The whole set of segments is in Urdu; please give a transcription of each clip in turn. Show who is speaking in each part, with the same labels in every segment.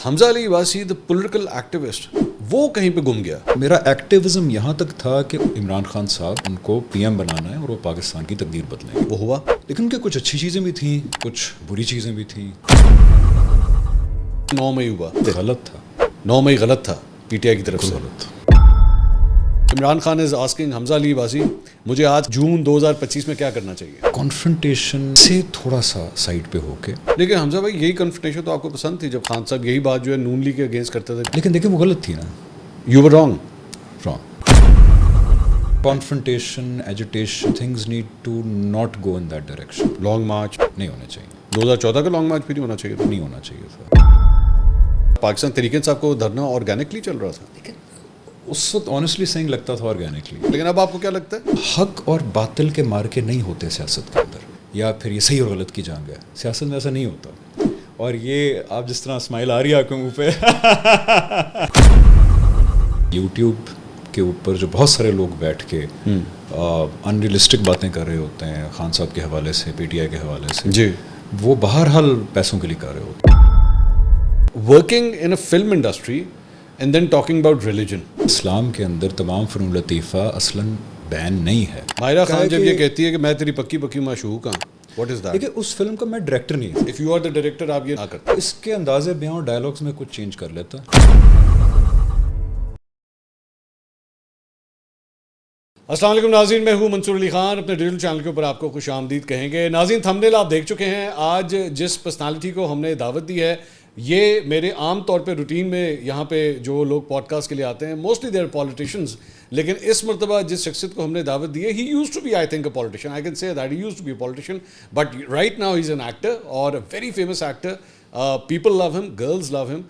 Speaker 1: Hamza Ali Abbasi the political activist وہ کہیں پہ گم گیا.
Speaker 2: میرا ایکٹیوزم یہاں تک تھا کہ عمران خان صاحب ان کو پی ایم بنانا ہے اور وہ پاکستان کی تقدیر بدلیں گے.
Speaker 1: وہ ہوا,
Speaker 2: لیکن ان کے کچھ اچھی چیزیں بھی تھیں, کچھ بری چیزیں بھی تھیں.
Speaker 1: 9 مئی ہوا,
Speaker 2: غلط تھا,
Speaker 1: 9 مئی غلط تھا پی ٹی آئی کی طرف سے.
Speaker 2: غلط.
Speaker 1: عمران خان از آسکنگ حمزہ علی عباسی مجھے آج جون 2025 میں کیا کرنا چاہیے.
Speaker 2: کانفرنٹیشن سے تھوڑا سا سائڈ پہ ہو کے.
Speaker 1: لیکن حمزہ بھائی یہی کنفرنٹیشن تو آپ کو پسند تھی جب خان صاحب یہی بات جو ہے نون لیگ کے اگینسٹ کرتے تھے.
Speaker 2: لیکن دیکھیں وہ غلط تھی نا.
Speaker 1: You were wrong.
Speaker 2: Confrontation, agitation, things need to not go in that direction.
Speaker 1: Long march
Speaker 2: نہیں ہونے چاہیے.
Speaker 1: 2014 کا لانگ مارچ بھی نہیں ہونا چاہیے تھا.
Speaker 2: نہیں ہونا چاہیے تھا.
Speaker 1: پاکستان تحریک صاحب کو دھرنا آرگینکلی چل رہا تھا.
Speaker 2: لیکن اس وقت آنیسٹلی سینگ لگتا تھا آرگینکلی.
Speaker 1: لیکن اب آپ کو کیا لگتا ہے؟
Speaker 2: حق اور باطل کے مارکے نہیں ہوتے سیاست کے اندر, یا پھر یہ صحیح اور غلط کی جنگ ہے. سیاست میں ایسا نہیں ہوتا. اور یہ آپ جس طرح اسمائل آ رہی ہے آپ کے منہ پہ, یوٹیوب کے اوپر جو بہت سارے لوگ بیٹھ کے ان ریئلسٹک باتیں کر رہے ہوتے ہیں خان صاحب کے حوالے سے, پی ٹی آئی کے حوالے سے,
Speaker 1: جی
Speaker 2: وہ بہرحال پیسوں کے لیے کر رہے ہوتے ہیں.
Speaker 1: Working in a film industry and then talking about religion.
Speaker 2: Islam کے اندر تمام فنون لطیفہ اصلاً بین نہیں ہے.
Speaker 1: ماہرہ خان جب یہ کہتی ہے کہ میں تیری پکی پکی معشوق ہوں, واٹ از دیٹ؟
Speaker 2: دیکھیے اس فلم کا میں ڈائریکٹر نہیں ہوں.
Speaker 1: If you are the director آپ یہ نہ کرتے.
Speaker 2: اس کے انداز بیان اور ڈائلاگس میں کچھ چینج کر لیتا.
Speaker 1: السلام علیکم ناظرین, میں ہوں منصور علی خان. اپنے ڈیجیٹل چینل کے اوپر آپ کو خوش آمدید کہیں گے. ناظرین تھمبنیل آپ دیکھ چکے ہیں. آج جس پرسنالٹی کو ہم نے دعوت دی ہے, یہ میرے عام طور پہ روٹین میں یہاں پہ جو لوگ پوڈ کاسٹ کے لیے آتے ہیں موسٹلی دے آر پالیٹیشینز, لیکن اس مرتبہ جس شخصیت کو ہم نے دعوت دی ہے he used to be I think a politician. I can say that he used to be a politician, but right now he is an actor اور very famous actor. People love him, girls لو ہم.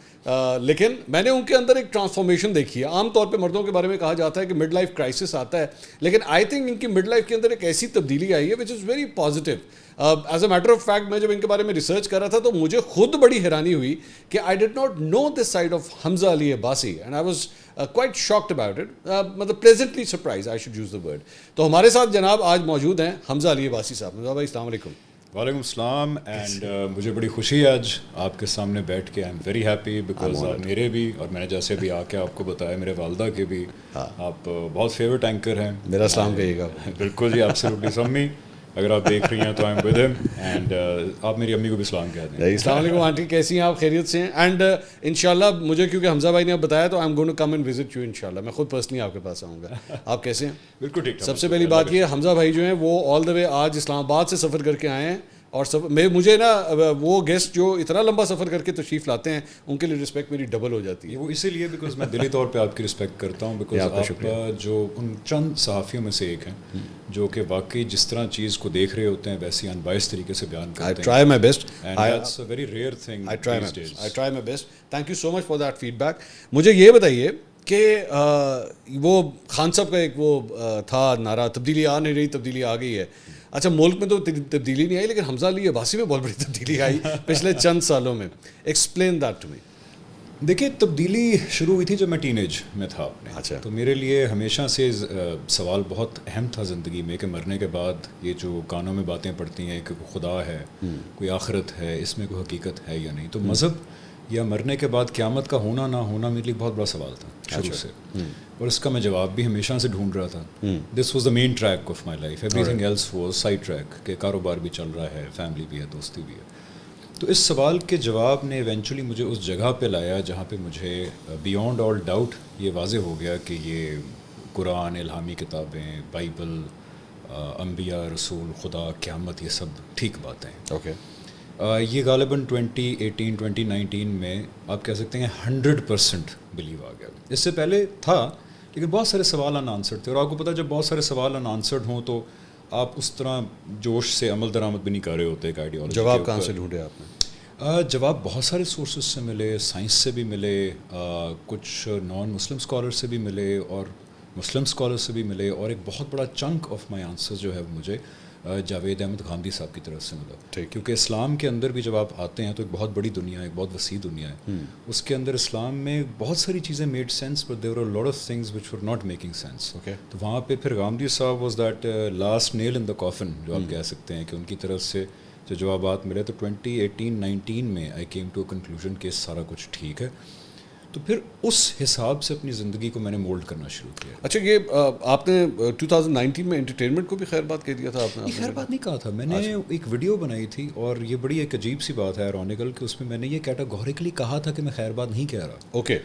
Speaker 1: لیکن میں نے ان کے اندر ایک ٹرانسفارمیشن دیکھی ہے. عام طور پہ مردوں کے بارے میں کہا جاتا ہے کہ مڈ لائف کرائسس آتا ہے, لیکن آئی تھنک ان کی مڈ لائف کے اندر ایک ایسی تبدیلی آئی ہے which is very positive. As a matter of fact میں جب ان کے بارے میں ریسرچ کر رہا تھا تو مجھے خود بڑی حیرانی ہوئی کہ I did not know this side of Hamza Ali Abbasi and I was quite shocked about it, مطلب pleasantly surprised, I should use the word. تو ہمارے ساتھ جناب آج موجود ہیں حمزہ علی عباسی صاحب. حمزہ بھائی السلام علیکم.
Speaker 2: وعلیکم السلام. اینڈ مجھے بڑی خوشی ہے آج آپ کے سامنے بیٹھ کے. I am very happy because میرے بھی, اور میں نے جیسے بھی آ کے آپ کو بتایا, میرے والدہ کے بھی آپ بہت فیوریٹ اینکر ہیں.
Speaker 1: میرا سلام کہیے گا.
Speaker 2: بالکل جی, ایبسلیوٹلی. سمی اگر آپ دیکھ رہی ہیں تو آئی ایم ود ہم, اینڈ آپ میری امی کو بھی سلام کہہ دیں.
Speaker 1: السلام علیکم آنٹی, کیسی ہیں آپ؟ خیریت سے ہیں؟ اینڈ انشاءاللہ مجھے کیونکہ حمزہ بھائی نے بتایا تو I am going to come and visit you انشاءاللہ. میں خود پرسنلی آپ کے پاس آؤں گا. آپ کیسے ہیں؟
Speaker 2: بالکل ٹھیک.
Speaker 1: سب سے پہلی بات یہ, حمزہ بھائی جو ہیں وہ آل دا وے آج اسلام آباد سے سفر کر کے آئے ہیں, اور مجھے نا وہ گیسٹ جو اتنا لمبا سفر کر کے تشریف لاتے ہیں ان کے لیے رسپیکٹ میری ڈبل ہو جاتی ہے.
Speaker 2: وہ اسی لیے بیکاز میں دلی طور پہ آپ کی رسپیکٹ کرتا ہوں, بیکاز آپ جو ان چند صحافیوں میں سے ایک ہیں جو کہ واقعی جس طرح چیز کو دیکھ رہے ہوتے ہیں ویسی انبائس طریقے سے بیان کرتے ہیں.
Speaker 1: I try my best.
Speaker 2: That's a very rare thing.
Speaker 1: I try my best. Thank you so much for that feedback. مجھے یہ بتائیے کہ وہ خان صاحب کا ایک وہ تھا نعرہ, تبدیلی آ نہیں رہی, تبدیلی آ گئی ہے. اچھا ملک میں تو تبدیلی نہیں آئی, لیکن حمزہ علی عباسی میں بہت بڑی تبدیلی آئی پچھلے چند سالوں میں. Explain that to me.
Speaker 2: دیکھیے تبدیلی شروع ہوئی تھی جب میں ٹین ایج میں تھا اپنے.
Speaker 1: اچھا.
Speaker 2: تو میرے لیے ہمیشہ سے سوال بہت اہم تھا زندگی میں کہ مرنے کے بعد یہ جو کانوں میں باتیں پڑتی ہیں کہ کوئی خدا ہے, کوئی آخرت ہے, اس میں کوئی حقیقت ہے یا نہیں. تو مذہب یا مرنے کے بعد قیامت کا ہونا نہ ہونا میرے لیے بہت بڑا سوال تھا شروع سے, اور اس کا میں جواب بھی ہمیشہ سے ڈھونڈ رہا تھا. This was the main track of my life. Everything else was sidetrack, کہ کاروبار بھی چل رہا ہے, فیملی بھی ہے, دوستی بھی ہے. تو اس سوال کے جواب نے ایونچولی مجھے اس جگہ پہ لایا جہاں پہ مجھے بیونڈ آل ڈاؤٹ یہ واضح ہو گیا کہ یہ قرآن, الہامی کتابیں, بائبل, انبیاء, رسول, خدا, قیامت, یہ سب ٹھیک باتیں ہیں.
Speaker 1: اوکے.
Speaker 2: یہ غالباً 2018 2019 میں آپ کہہ سکتے ہیں 100% بلیو آ گیا. اس سے پہلے تھا لیکن بہت سارے سوال ان آنسرڈ تھے, اور آپ کو پتہ جب بہت سارے سوال ان آنسرڈ ہوں تو آپ اس طرح جوش سے عمل درآمد بھی نہیں کر رہے ہوتے. ایک آئیڈیالوجی.
Speaker 1: جواب کہاں سے ڈھونڈے آپ نے؟
Speaker 2: جواب بہت سارے سورسز سے ملے, سائنس سے بھی ملے, کچھ نان مسلم اسکالر سے بھی ملے, اور مسلم اسکالر سے بھی ملے, اور ایک بہت بڑا چنک آف مائی آنسر جو ہے مجھے جاوید احمد گاندھی صاحب کی طرف سے ملا. کیونکہ اسلام کے اندر بھی جب آپ آتے ہیں تو ایک بہت بڑی دنیا ہے, ایک بہت وسیع دنیا ہے. اس کے اندر اسلام میں بہت ساری چیزیں made sense, but there are lot of things which were not making sense. تو وہاں پہ پھر گاندھی صاحب was that last nail in the coffin جو آپ کہہ سکتے ہیں, کہ ان کی طرف سے جو جوابات ملے تو 2018-19 میں I came to a conclusion کہ سارا کچھ ٹھیک ہے. تو پھر اس حساب سے اپنی زندگی کو میں نے مولڈ کرنا شروع کیا.
Speaker 1: اچھا یہ آپ نے 2019 میں انٹرٹینمنٹ کو بھی خیر بات کہہ دیا تھا آپ نے؟
Speaker 2: خیر بات نہیں کہا تھا میں نے. ایک ویڈیو بنائی تھی اور یہ بڑی ایک عجیب سی بات ہے ایرونیکل کہ اس میں نے یہ کیٹاگوریکلی کہا تھا کہ میں خیر بات نہیں کہہ رہا.
Speaker 1: اوکے.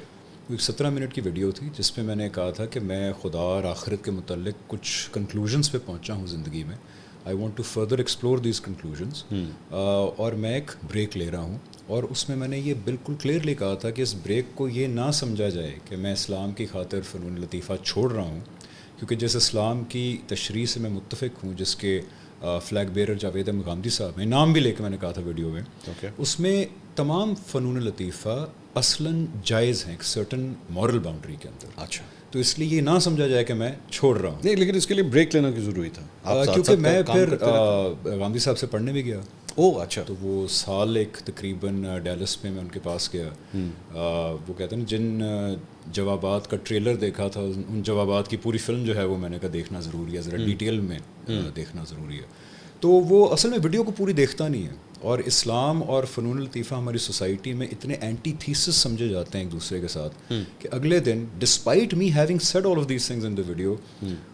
Speaker 2: ایک 17 منٹ کی ویڈیو تھی جس میں نے کہا تھا کہ میں خدا اور آخرت کے متعلق کچھ کنکلوژنس پہ پہنچا ہوں زندگی میں. I want to further explore these conclusions اور میں ایک بریک لے رہا ہوں. اور اس میں نے یہ بالکل کلیئرلی کہا تھا کہ اس بریک کو یہ نہ سمجھا جائے کہ میں اسلام کی خاطر فنون لطیفہ چھوڑ رہا ہوں, کیونکہ جس اسلام کی تشریح سے میں متفق ہوں, جس کے فلیگ بیرر جاوید احمد غامدی صاحب میں نام بھی لے کے میں نے کہا تھا ویڈیو میں, اس میں تمام فنون لطیفہ اصلاً جائز ہیں ایک سرٹن مورل باؤنڈری کے اندر.
Speaker 1: اچھا.
Speaker 2: تو اس لیے یہ نہ سمجھا جائے کہ میں چھوڑ رہا ہوں.
Speaker 1: نہیں لیکن اس کے لیے بریک لینا کی ضروری تھا
Speaker 2: کیونکہ میں پھر غامدی صاحب سے پڑھنے بھی گیا.
Speaker 1: اوہ اچھا.
Speaker 2: تو وہ سال ایک تقریباً ڈیلس میں ان کے پاس گیا. وہ کہتے ہیں جن جوابات کا ٹریلر دیکھا تھا ان جوابات کی پوری فلم جو ہے وہ میں نے کہا دیکھنا ضروری ہے, ذرا ڈیٹیل میں دیکھنا ضروری ہے. تو وہ اصل میں ویڈیو کو پوری دیکھتا نہیں ہے. اور اسلام اور فنون لطیفہ ہماری سوسائٹی میں اتنے اینٹی تھیسس سمجھے جاتے ہیں ایک دوسرے کے ساتھ کہ اگلے دن despite me having said all of these things in the video,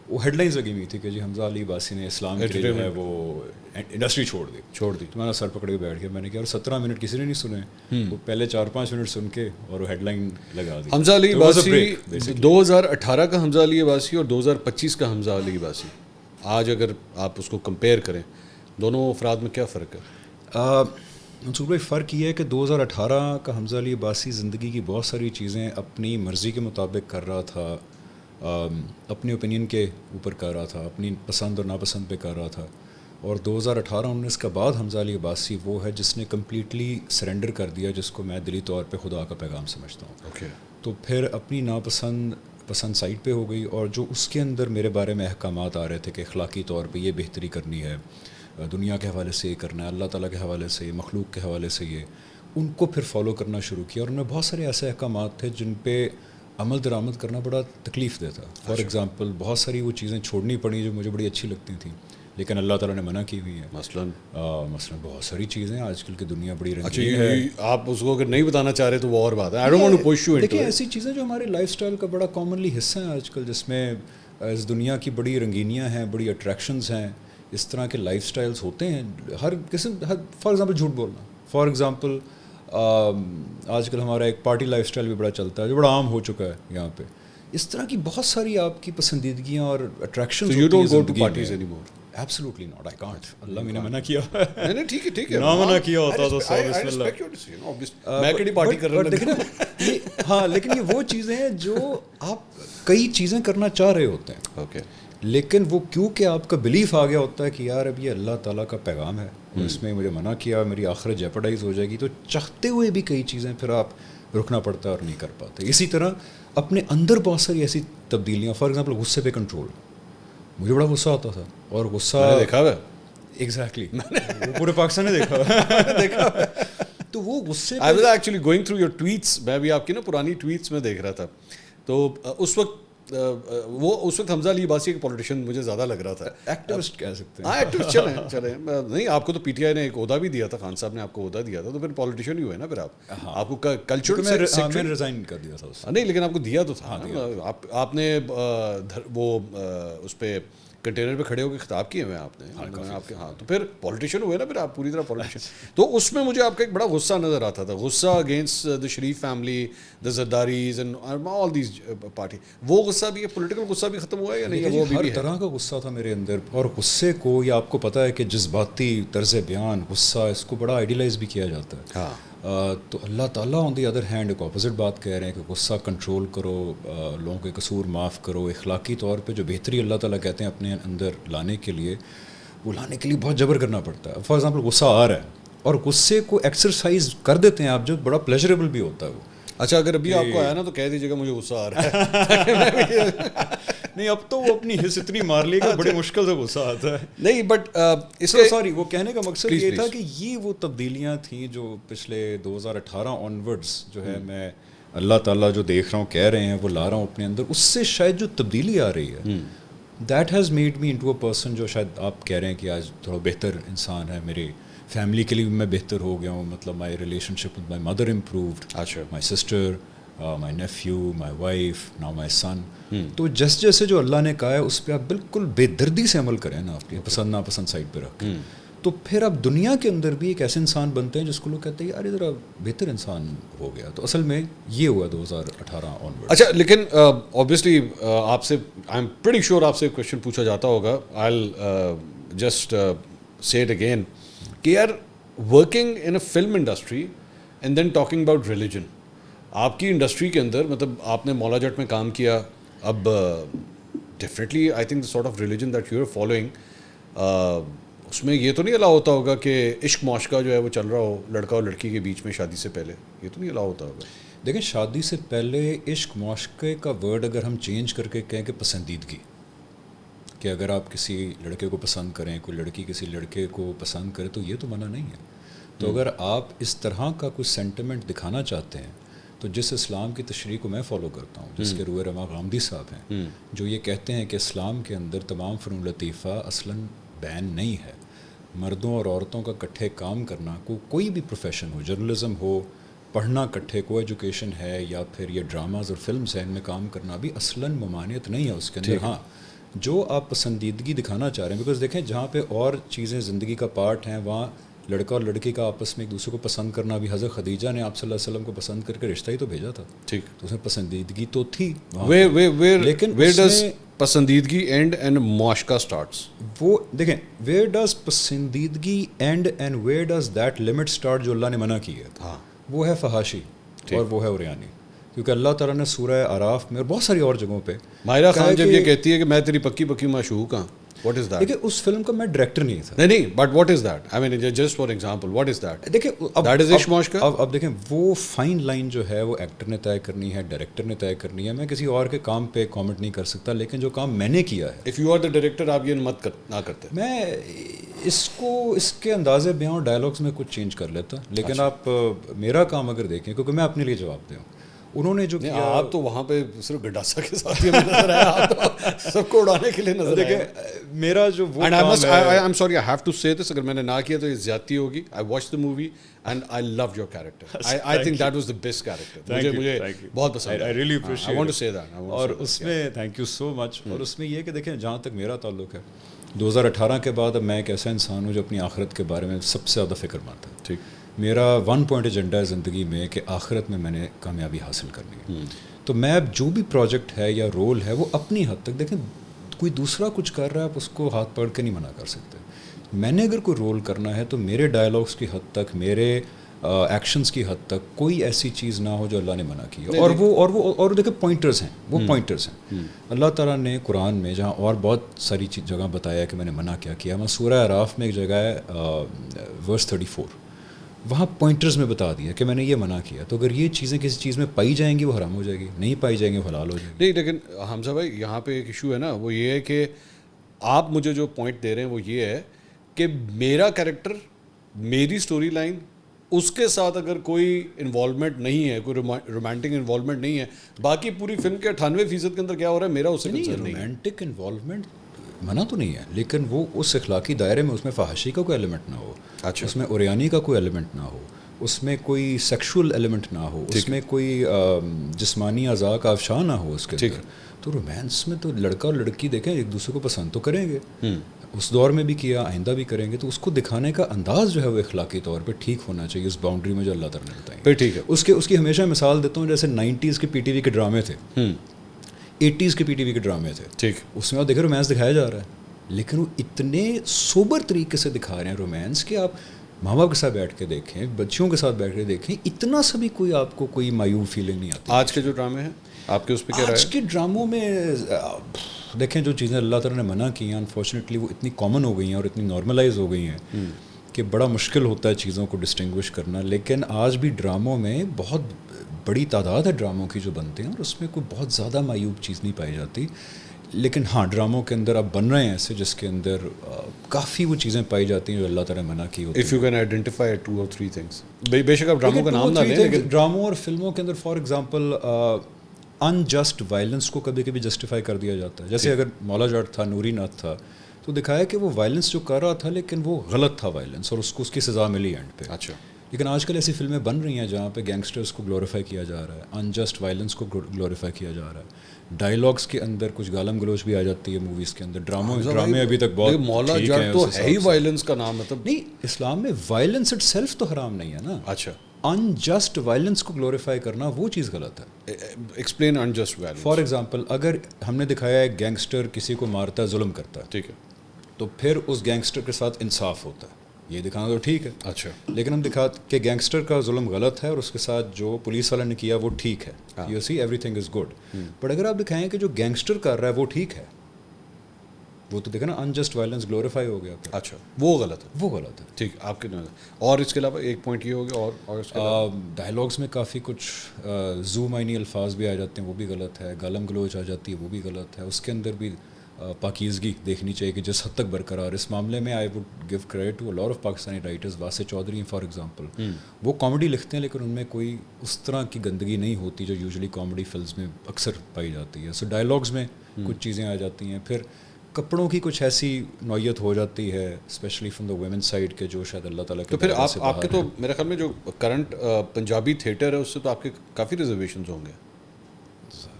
Speaker 2: وہ ہیڈ لائنز لگی ہوئی تھی کہ جی حمزہ علی عباسی نے اسلام کے لیے جو ہے وہ انڈسٹری چھوڑ دی. تو میں نے سر پکڑ کے بیٹھ گیا, میں نے کہا اور 17 منٹ کسی نے نہیں سنے, وہ پہلے 4-5 منٹ سن کے اور وہ ہیڈ لائن لگا دی.
Speaker 1: حمزہ علی عباسی 2018 کا حمزہ علی عباسی اور 2025 کا حمزہ علی عباسی, آج اگر آپ اس کو کمپیئر کریں دونوں افراد میں کیا فرق ہے؟
Speaker 2: منصور بھائی فرق یہ ہے کہ 2018 کا حمزہ علی عباسی زندگی کی بہت ساری چیزیں اپنی مرضی کے مطابق کر رہا تھا, اپنی اوپینین کے اوپر کر رہا تھا, اپنی پسند اور ناپسند پہ کر رہا تھا. اور 2018-19 کا بعد حمزہ علی عباسی وہ ہے جس نے کمپلیٹلی سرنڈر کر دیا, جس کو میں دلی طور پہ خدا کا پیغام سمجھتا ہوں. تو پھر اپنی پسند سائڈ پہ ہو گئی, اور جو اس کے اندر میرے بارے میں احکامات آ رہے تھے کہ اخلاقی طور پہ یہ بہتری کرنی ہے, دنیا کے حوالے سے یہ کرنا ہے, اللہ تعالیٰ کے حوالے سے یہ, مخلوق کے حوالے سے یہ, ان کو پھر فالو کرنا شروع کیا. اور ان میں بہت سارے ایسے احکامات تھے جن پہ عمل درآمد کرنا بڑا تکلیف دہ تھا. فار ایگزامپل بہت ساری وہ چیزیں چھوڑنی پڑیں جو مجھے بڑی اچھی لگتی تھیں لیکن اللہ تعالیٰ نے منع کی ہوئی ہیں. مثلاً بہت ساری چیزیں آج کل کی دنیا بڑی رنگین ہے.
Speaker 1: آپ اس کو اگر نہیں بتانا چاہ رہے تو وہ اور بات ہے.
Speaker 2: دیکھیے ایسی چیزیں جو ہمارے لائف اسٹائل کا بڑا کامنلی حصہ ہیں آج کل, جس میں اس دنیا کی بڑی رنگینیاں ہیں, بڑی اٹریکشنز ہیں, اس طرح کے لائف سٹائلز ہوتے ہیں ہر قسم. فار ایگزامپل جھوٹ بولنا, فار ایگزامپل آج کل ہمارا ایک پارٹی لائف سٹائل بھی بڑا چلتا ہے جو بڑا عام ہو چکا ہے یہاں پہ. اس طرح کی بہت ساری آپ کی پسندیدگیاں اور اٹریکشنز ہوتی ہیں زندگی میں. Absolutely not, I can't. اللہ میں نے منع کیا.
Speaker 1: نہیں ٹھیک ہے
Speaker 2: نہ منع کیا ہوتا تو بسم اللہ
Speaker 1: میں کیڑی پارٹی کر رہا ہوں.
Speaker 2: ہاں لیکن یہ وہ چیزیں ہیں جو آپ کئی چیزیں کرنا چاہ رہے ہوتے ہیں. اوکے. لیکن وہ کیونکہ آپ کا بلیف آ گیا ہوتا ہے کہ یار اب یہ اللہ تعالیٰ کا پیغام ہے, اس میں مجھے منع کیا, میری آخرت جیپرڈائز ہو جائے گی, تو چاہتے ہوئے بھی کئی چیزیں پھر آپ رکنا پڑتا ہے اور نہیں کر پاتے. اسی طرح اپنے اندر بہت ساری ایسی تبدیلیاں, فار ایگزامپل غصے پہ کنٹرول. مجھے بڑا غصہ آتا تھا, اور غصہ
Speaker 1: دیکھا ہوا
Speaker 2: ایگزیکٹلی وہ پورے پاکستان نے دیکھا. تو وہ غصے
Speaker 1: I was actually going through your tweets, میں بھی آپ کی نا پرانی ٹویٹس میں دیکھ رہا تھا. تو اس وقت حمزہ علی عباسی ایک پولیٹیشین مجھے زیادہ لگ رہا تھا.
Speaker 2: ایکٹیوسٹ کہہ سکتے ہیں.
Speaker 1: ہاں ایکٹیوسٹ چلیں نہیں, آپ کو تو پی ٹی آئی نے ایک عہدہ بھی دیا تھا, خان صاحب نے آپ کو عہدہ دیا تھا, تو پھر پولیٹیشین ہی ہوئے نا پھر آپ کو کلچر
Speaker 2: میں ریزائن کر دیا تھا.
Speaker 1: نہیں لیکن آپ کو دیا تو تھا, آپ نے وہ اس پہ کنٹینر پہ کھڑے ہو کے خطاب کیے ہوئے آپ نے آپ کے. ہاں تو پھر پولیٹیشین ہوئے نا پھر آپ پوری طرح پولیٹیشین. تو اس میں مجھے آپ کا ایک بڑا غصہ نظر آتا تھا, غصہ against the Sharif family, the زرداریز اینڈ آل دیز پارٹی. وہ غصہ بھی, پولیٹیکل غصہ بھی ختم ہوا ہے یا نہیں؟ وہ
Speaker 2: ہر طرح کا غصہ تھا میرے اندر, اور غصے کو, یہ آپ کو پتہ ہے کہ جذباتی طرز بیان غصہ, اس کو بڑا آئیڈیلائز بھی کیا جاتا ہے. ہاں تو اللہ تعالیٰ آن دی ادر ہینڈ ایک اپوزٹ بات کہہ رہے ہیں کہ غصہ کنٹرول کرو, لوگوں کے قصور معاف کرو. اخلاقی طور پہ جو بہتری اللہ تعالیٰ کہتے ہیں اپنے اندر لانے کے لیے, وہ لانے کے لیے بہت جبر کرنا پڑتا ہے. فار ایگزامپل غصہ آ رہا ہے اور غصے کو ایکسرسائز کر دیتے ہیں آپ, جو بڑا پلیجریبل بھی ہوتا ہے وہ.
Speaker 1: اچھا اگر ابھی آپ کو آیا نا تو کہہ دیجیے گا مجھے غصہ آ رہا ہے.
Speaker 2: نہیں اب تو وہ اپنی حص اتنی مار لی کہ بڑی مشکل سے غصہ آتا ہے.
Speaker 1: نہیں بٹ اس
Speaker 2: کا سوری, وہ کہنے کا مقصد یہ تھا کہ یہ وہ تبدیلیاں تھیں جو پچھلے 2018 آنورڈس جو ہے میں اللہ تعالیٰ جو دیکھ رہا ہوں, کہہ رہے ہیں وہ لا رہا ہوں اپنے اندر. اس سے شاید جو تبدیلی آ رہی ہے, that has made me into a person جو شاید آپ کہہ رہے ہیں کہ آج تھوڑا بہتر انسان ہے, میری فیملی کے لیے بھی میں بہتر ہو گیا ہوں, مطلب my relationship with my mother improved,
Speaker 1: اچھا,
Speaker 2: my sister, my nephew, my wife, now my son. تو جیسے جو اللہ نے کہا ہے اس پہ آپ بالکل بے دردی سے عمل کریں نا, آپ پسند ناپسند سائڈ پہ رکھ کے, تو پھر آپ دنیا کے اندر بھی ایک ایسے انسان بنتے ہیں جس کو لوگ کہتے ہیں یار ذرا بہتر انسان ہو گیا. تو اصل میں یہ ہوا 2018 آنورڈ.
Speaker 1: اچھا, لیکن اوبیسلی آپ سے آئی ایم پریٹی شیور آپ سے ایک کویشچن پوچھا جاتا ہوگا, I just say it again, کہ یار working in a film industry and then talking about religion, آپ کی انڈسٹری کے اندر مطلب آپ نے مولا جٹ میں کام کیا, اب definitely I think the sort of religion that you are following, اس میں یہ تو نہیں الاؤ ہوتا ہوگا کہ عشق معاشقہ جو ہے وہ چل رہا ہو لڑکا اور لڑکی کے بیچ میں شادی سے پہلے, یہ تو نہیں الاؤ ہوتا ہوگا؟
Speaker 2: دیکھیں شادی سے پہلے عشق معاشقے کا ورڈ اگر ہم چینج کر کے کہیں کہ پسندیدگی, کہ اگر آپ کسی لڑکے کو پسند کریں, کوئی لڑکی کسی لڑکے کو پسند کرے, تو یہ تو منع نہیں ہے. تو اگر آپ اس طرح کا کوئی سینٹیمنٹ دکھانا چاہتے ہیں تو جس اسلام کی تشریح کو میں فالو کرتا ہوں, جس کے روح رواں غامدی صاحب ہیں, جو یہ کہتے ہیں کہ اسلام کے اندر تمام فنون لطیفہ اصلاً بین نہیں ہے, مردوں اور عورتوں کا کٹھے کام کرنا, کوئی بھی پروفیشن ہو, جرنلزم ہو, پڑھنا کٹھے, کو ایجوکیشن ہے, یا پھر یہ ڈراماز اور فلمز ہیں, ان میں کام کرنا بھی اصلاً ممانعت نہیں ہے اس کے اندر. ہاں جو آپ پسندیدگی دکھانا چاہ رہے ہیں, بیکاز دیکھیں جہاں پہ اور چیزیں زندگی کا پارٹ ہیں وہاں لڑکا اور لڑکی کا آپس میں ایک دوسرے کو پسند کرنا بھی, حضرت خدیجہ نے آپ صلی اللہ علیہ وسلم کو پسند کر کے رشتہ ہی تو بھیجا تھا,
Speaker 1: ٹھیک,
Speaker 2: تو اس میں پسندیدگی تو تھی.
Speaker 1: لیکن ویئر ڈز پسندیدگی اینڈ اینڈ معاشقہ اسٹارٹس,
Speaker 2: وہ دیکھیں ویئر ڈز پسندیدگی end and where does that limit start, جو اللہ نے منع کی ہے,
Speaker 1: ہاں
Speaker 2: وہ ہے فحاشی اور وہ ہے عریانی. کیونکہ اللہ تعالیٰ نے سورہ اعراف میں اور بہت ساری اور جگہوں پہ,
Speaker 1: ماہرہ خان جب یہ کہتی ہے کہ میں تیری پکی پکی معشوق ہاں, واٹ از دیٹ؟
Speaker 2: دیکھیں اس فلم کا میں ڈائریکٹر نہیں تھا,
Speaker 1: نہیں, but what is that, I mean just for example what is that?
Speaker 2: دیکھیں
Speaker 1: دیٹ از عشق معاشقہ.
Speaker 2: اب دیکھیں وہ فائن لائن جو ہے وہ ایکٹر نے طے کرنی ہے, ڈائریکٹر نے طے کرنی ہے. میں کسی اور کے کام پہ کامنٹ نہیں کر سکتا, لیکن جو کام میں نے کیا ہے,
Speaker 1: if you are the director آپ یہ مت نہ کرتے,
Speaker 2: میں اس کے انداز بیان اور ڈائلاگس میں کچھ چینج کر لیتا. لیکن آپ میرا کام اگر دیکھیں, کیونکہ میں اپنے لیے جواب دوں, انہوں نے جو کیا,
Speaker 1: آپ تو وہاں پہ صرف گڈاسا کے ساتھ ہی نظر آیا, آپ تو سب کو اڑانے کے لیے نظر آیا.
Speaker 2: میرا جو وہ
Speaker 1: I'm sorry, I have to say this, اگر میں نے نہ کیا تو یہ زیادتی ہوگی. I watched the movie and I loved your character. I think that was the best character. مجھے بہت پسند.
Speaker 2: I really appreciate.
Speaker 1: I want to say that.
Speaker 2: اور اس میں thank you so much. اور اس میں یہ کہ دیکھیں جہاں تک میرا تعلق ہے 2018 کے بعد اب میں ایک ایسا انسان ہوں جو اپنی آخرت کے بارے میں سب سے زیادہ فکر مند ہے.
Speaker 1: ٹھیک,
Speaker 2: میرا 1 پوائنٹ ایجنڈا ہے زندگی میں کہ آخرت میں نے کامیابی حاصل کرنی ہے. تو میں اب جو بھی پروجیکٹ ہے یا رول ہے وہ اپنی حد تک, دیکھیں کوئی دوسرا کچھ کر رہا ہے آپ اس کو ہاتھ پکڑ کے نہیں منع کر سکتے. میں نے اگر کوئی رول کرنا ہے تو میرے ڈائلاگس کی حد تک, میرے ایکشنز کی حد تک کوئی ایسی چیز نہ ہو جو اللہ نے منع کی ہے. اور دیکھیں پوائنٹرز ہیں, وہ پوائنٹرز ہیں. اللہ تعالیٰ نے قرآن میں جہاں اور بہت ساری جگہ بتایا کہ میں نے منع کیا کیا, میں سورہ اعراف میں ایک جگہ ہے ورس 34, وہاں پوائنٹرز میں بتا دیا کہ میں نے یہ منع کیا. تو اگر یہ چیزیں کسی چیز میں پائی جائیں گی وہ حرام ہو جائے گی, نہیں پائی جائیں گی وہ حلال ہو جائے گی.
Speaker 1: نہیں, لیکن حمزہ بھائی یہاں پہ ایک ایشو ہے نا, وہ یہ ہے کہ آپ مجھے جو پوائنٹ دے رہے ہیں وہ یہ ہے کہ میرا کریکٹر, میری اسٹوری لائن, اس کے ساتھ اگر کوئی انوالومنٹ نہیں ہے, کوئی رومانٹک انوالومنٹ نہیں ہے, باقی پوری فلم کے 98% کے اندر کیا ہو رہا ہے میرا اسے کنسرن نہیں ہے.
Speaker 2: رومانٹک انوالومنٹ منع تو نہیں ہے, لیکن وہ اس اخلاقی دائرے میں اس میں فحاشی کا کوئی ایلیمنٹ نہ ہو,
Speaker 1: اچھا,
Speaker 2: اس میں عریانی کا کوئی ایلیمنٹ نہ ہو, اس میں کوئی سیکشول ایلیمنٹ نہ ہو, اس میں کوئی جسمانی اعضاء کا افشاں نہ ہو اس کے اندر. تو رومانس میں تو لڑکا اور لڑکی دیکھیں ایک دوسرے کو پسند تو کریں گے, اس دور میں بھی کیا, آئندہ بھی کریں گے, تو اس کو دکھانے کا انداز جو ہے وہ اخلاقی طور پہ ٹھیک ہونا چاہیے, اس باؤنڈری میں جو اللہ تعالیٰ نے بتائی.
Speaker 1: ٹھیک ہے,
Speaker 2: اس کی ہمیشہ مثال دیتا ہوں, جیسے 90s کے پی ٹی وی کے ڈرامے تھے, 80s کے پی ٹی وی کے ڈرامے تھے,
Speaker 1: ٹھیک,
Speaker 2: اس میں آپ دیکھیں رومانس دکھایا جا رہا ہے, لیکن وہ اتنے سوبر طریقے سے دکھا رہے ہیں رومانس کہ آپ ماں باپ کے ساتھ بیٹھ کے دیکھیں, بچیوں کے ساتھ بیٹھ کے دیکھیں, اتنا سا بھی کوئی آپ کو کوئی مایوب فیلنگ نہیں آتی.
Speaker 1: آج کے جو ڈرامے ہیں آپ کے اس پہ کیا رہا ہے؟
Speaker 2: آج کے ڈراموں میں دیکھیں جو چیزیں اللہ تعالیٰ نے منع کی ہیں انفارچونیٹلی وہ اتنی کامن ہو گئی ہیں اور اتنی نارملائز ہو گئی ہیں کہ بڑا مشکل ہوتا ہے چیزوں کو ڈسٹنگوش کرنا. لیکن آج بھی ڈراموں میں بہت بڑی تعداد ہے ڈراموں کی جو بنتے ہیں اور اس میں کوئی بہت زیادہ معیوب چیز نہیں پائی جاتی. لیکن ہاں ڈراموں کے اندر اب بن رہے ہیں ایسے جس کے اندر کافی وہ چیزیں پائی جاتی ہیں جو اللہ تعالیٰ نے منع کی ہوتی ہیں.
Speaker 1: If you can identify 2 or 3 things, بے شک آپ ڈراموں کا نام نہ لیں, لیکن
Speaker 2: ڈراموں اور فلموں کے اندر for example in just violence کو کبھی کبھی جسٹیفائی کر دیا جاتا ہے. جیسے اگر مولا جاٹ تھا, نوری ناتھ تھا, تو دکھایا کہ وہ وائلنس جو کر رہا تھا لیکن وہ غلط تھا وائلنس، اور اس کو اس کی سزا ملی اینڈ پہ.
Speaker 1: اچھا.
Speaker 2: لیکن آج کل ایسی فلمیں بن رہی ہیں جہاں پہ گینگسٹرز کو گلوریفائی کیا جا رہا ہے، انجسٹ وائلنس کو گلوریفائی کیا جا رہا ہے، ڈائلاگس کے اندر کچھ گالم گلوچ بھی آ جاتی ہے موویز کے اندر. ڈرامے ابھی تک بہت
Speaker 1: مولا جٹ تو ہے ہی وائلنس کا نام، مطلب
Speaker 2: نہیں، اسلام میں وائلنس اٹ سیلف تو حرام نہیں ہے نا.
Speaker 1: اچھا.
Speaker 2: انجسٹ وائلنس کو گلوریفائی کرنا وہ چیز غلط ہے.
Speaker 1: Explain unjust violence.
Speaker 2: For example اگر ہم نے دکھایا ہے گینگسٹر کسی کو مارتا ہے، ظلم کرتا ہے،
Speaker 1: ٹھیک ہے،
Speaker 2: تو پھر اس گینگسٹر کے ساتھ انصاف ہوتا ہے، یہ دکھانا تو ٹھیک ہے.
Speaker 1: اچھا.
Speaker 2: لیکن ہم دکھا کہ گینگسٹر کا ظلم غلط ہے اور اس کے ساتھ جو پولیس والا نے کیا وہ ٹھیک ہے. You C every thing is good. But اگر آپ دکھائیں کہ جو گینگسٹر کر رہا ہے وہ ٹھیک ہے، وہ تو دیکھا نا انجسٹ وائلنس گلوریفائی ہو گیا.
Speaker 1: اچھا، وہ غلط ہے.
Speaker 2: وہ غلط ہے.
Speaker 1: ٹھیک، آپ کے نظر. اور اس کے علاوہ ایک پوائنٹ یہ ہو گیا، اور اس کے علاوہ
Speaker 2: ڈائلاگس میں کافی کچھ زو معنی الفاظ بھی آ جاتے ہیں، وہ بھی غلط ہے. گالم گلوچ آ جاتی ہے، وہ بھی غلط ہے. اس کے اندر بھی پاکیزگی دیکھنی چاہیے کہ جس حد تک برقرار. اس معاملے میں I would give credit to lot of Pakistani writers. Wasi Chaudhry for example, وہ کامیڈی لکھتے ہیں لیکن ان میں کوئی اس طرح کی گندگی نہیں ہوتی جو یوزلی کامیڈی فلمز میں اکثر پائی جاتی ہے. سو ڈائلاگس میں کچھ چیزیں آ جاتی ہیں. پھر کپڑوں کی کچھ ایسی نوعیت ہو جاتی ہے especially from the women side کے جو شاید اللہ تعالیٰ کے.
Speaker 1: تو پھر آپ کے تو میرے خیال میں جو کرنٹ پنجابی تھیٹر ہے اس سے تو آپ کے کافی ریزرویشنز ہوں گے.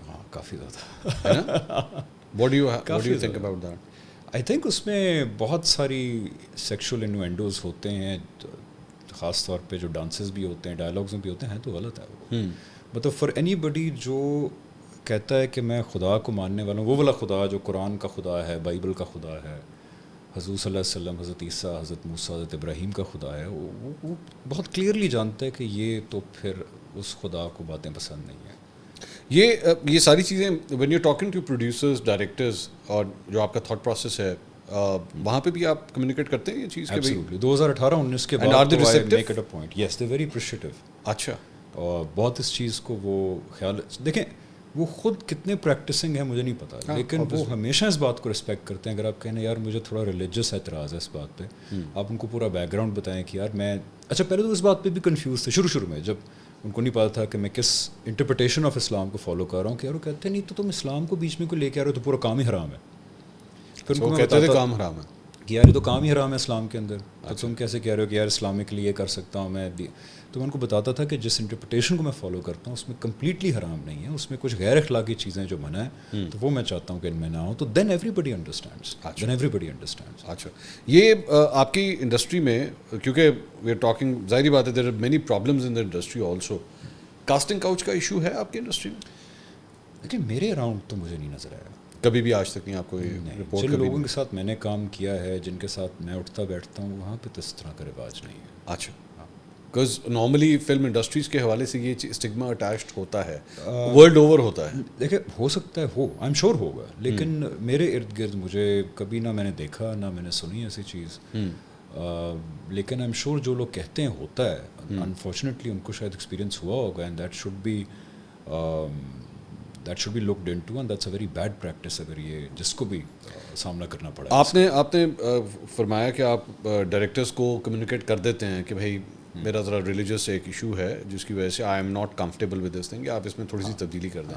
Speaker 2: ہاں، کافی زیادہ.
Speaker 1: What do you think about that?
Speaker 2: I think اس میں بہت ساری سیکشول انوینڈوز ہوتے ہیں، خاص طور پہ جو ڈانسز بھی ہوتے ہیں، ڈائلاگز بھی ہوتے ہیں تو غلط ہے وہ. مطلب فار اینی بڈی جو کہتا ہے کہ میں خدا کو ماننے والا ہوں، وہ والا خدا جو قرآن کا خدا ہے، بائبل کا خدا ہے، حضور صلی اللہ علیہ وسلم، حضرت عیسیٰ، حضرت موسیٰ، حضرت ابراہیم کا خدا ہے، وہ بہت کلیئرلی جانتا ہے کہ یہ تو پھر اس خدا کو باتیں پسند نہیں ہیں.
Speaker 1: یہ ساری چیزیں when you talking to producers, directors, اور جو آپ کا تھاٹ پروسیس ہے وہاں پہ بھی آپ کمیونیکیٹ کرتے ہیں یہ چیز؟
Speaker 2: 2018-19 کے بعد make it a point. Yes, they very appreciative.
Speaker 1: اچھا.
Speaker 2: اور بہت اس چیز کو وہ خیال، دیکھیں وہ خود کتنے پریکٹسنگ ہیں مجھے نہیں پتا، لیکن وہ ہمیشہ اس بات کو رسپیکٹ کرتے ہیں. اگر آپ کہیں یار مجھے تھوڑا ریلیجس اعتراض ہے اس بات پہ، آپ ان کو پورا بیک گراؤنڈ بتائیں کہ یار میں، اچھا پہلے تو اس بات پہ بھی کنفیوز تھے شروع میں، جب ان کو نہیں پتا تھا کہ میں کس انٹرپریٹیشن آف اسلام کو فالو کر رہا ہوں. کہ یار وہ کہتے ہیں نہیں تو تم اسلام کو بیچ میں کوئی لے کے آ رہے ہو تو پورا کام ہی حرام ہے. پھر ان کو
Speaker 1: کہتے تھے کام حرام ہے
Speaker 2: کہ یار یہ تو کام ہی حرام ہے اسلام کے اندر، تو تم کیسے کہہ رہے ہو کہ یار اسلامکلی یہ کر سکتا ہوں میں. تو میں ان کو بتاتا تھا کہ جس انٹرپریٹیشن کو میں فالو کرتا ہوں اس میں کمپلیٹلی حرام نہیں ہے، اس میں کچھ غیر اخلاقی چیزیں جو منع ہیں تو وہ میں چاہتا ہوں کہ ان میں نہ ہوں. تو دین ایوری بڈی انڈرسٹینڈس.
Speaker 1: اچھا، یہ آپ کی انڈسٹری میں، کیونکہ وی آر ٹاکنگ، ظاہری بات ہے there are many problems in the industry also. Casting couch کا ایشو ہے آپ کی انڈسٹری میں؟
Speaker 2: لیکن میرے اراؤنڈ تو مجھے نہیں نظر آیا
Speaker 1: کبھی بھی، آج تک نہیں آپ کو یہ رپورٹ؟
Speaker 2: جن لوگوں کے ساتھ میں نے کام کیا ہے، جن کے ساتھ میں اٹھتا بیٹھتا ہوں، وہاں پہ تو اس طرح کا رواج نہیں ہے.
Speaker 1: اچھا. بیکاز نارملی فلم انڈسٹریز کے حوالے سے یہ اسٹگما اٹیچڈ ہوتا ہے، ورلڈ اوور ہوتا ہے.
Speaker 2: دیکھیں ہو سکتا ہے، ہو آئی ایم شیور ہوگا، لیکن میرے ارد گرد مجھے کبھی نہ میں نے دیکھا نہ میں نے سنی ایسی چیز. لیکن آئی ایم شیور جو لوگ کہتے ہیں ہوتا ہے، انفارچونیٹلی ان کو شاید ایکسپیرینس ہوا ہوگا، and that should be looked into, and that's a very bad practice اگر یہ جس کو بھی سامنا کرنا پڑا. آپ
Speaker 1: نے فرمایا کہ آپ ڈائریکٹرس کو کمیونیکیٹ کر دیتے ہیں کہ بھائی میرا ذرا ریلیجس ایک ایشو ہے جس کی وجہ سے I am not comfortable with this thing, آپ اس میں تھوڑی سی تبدیلی کر دیں.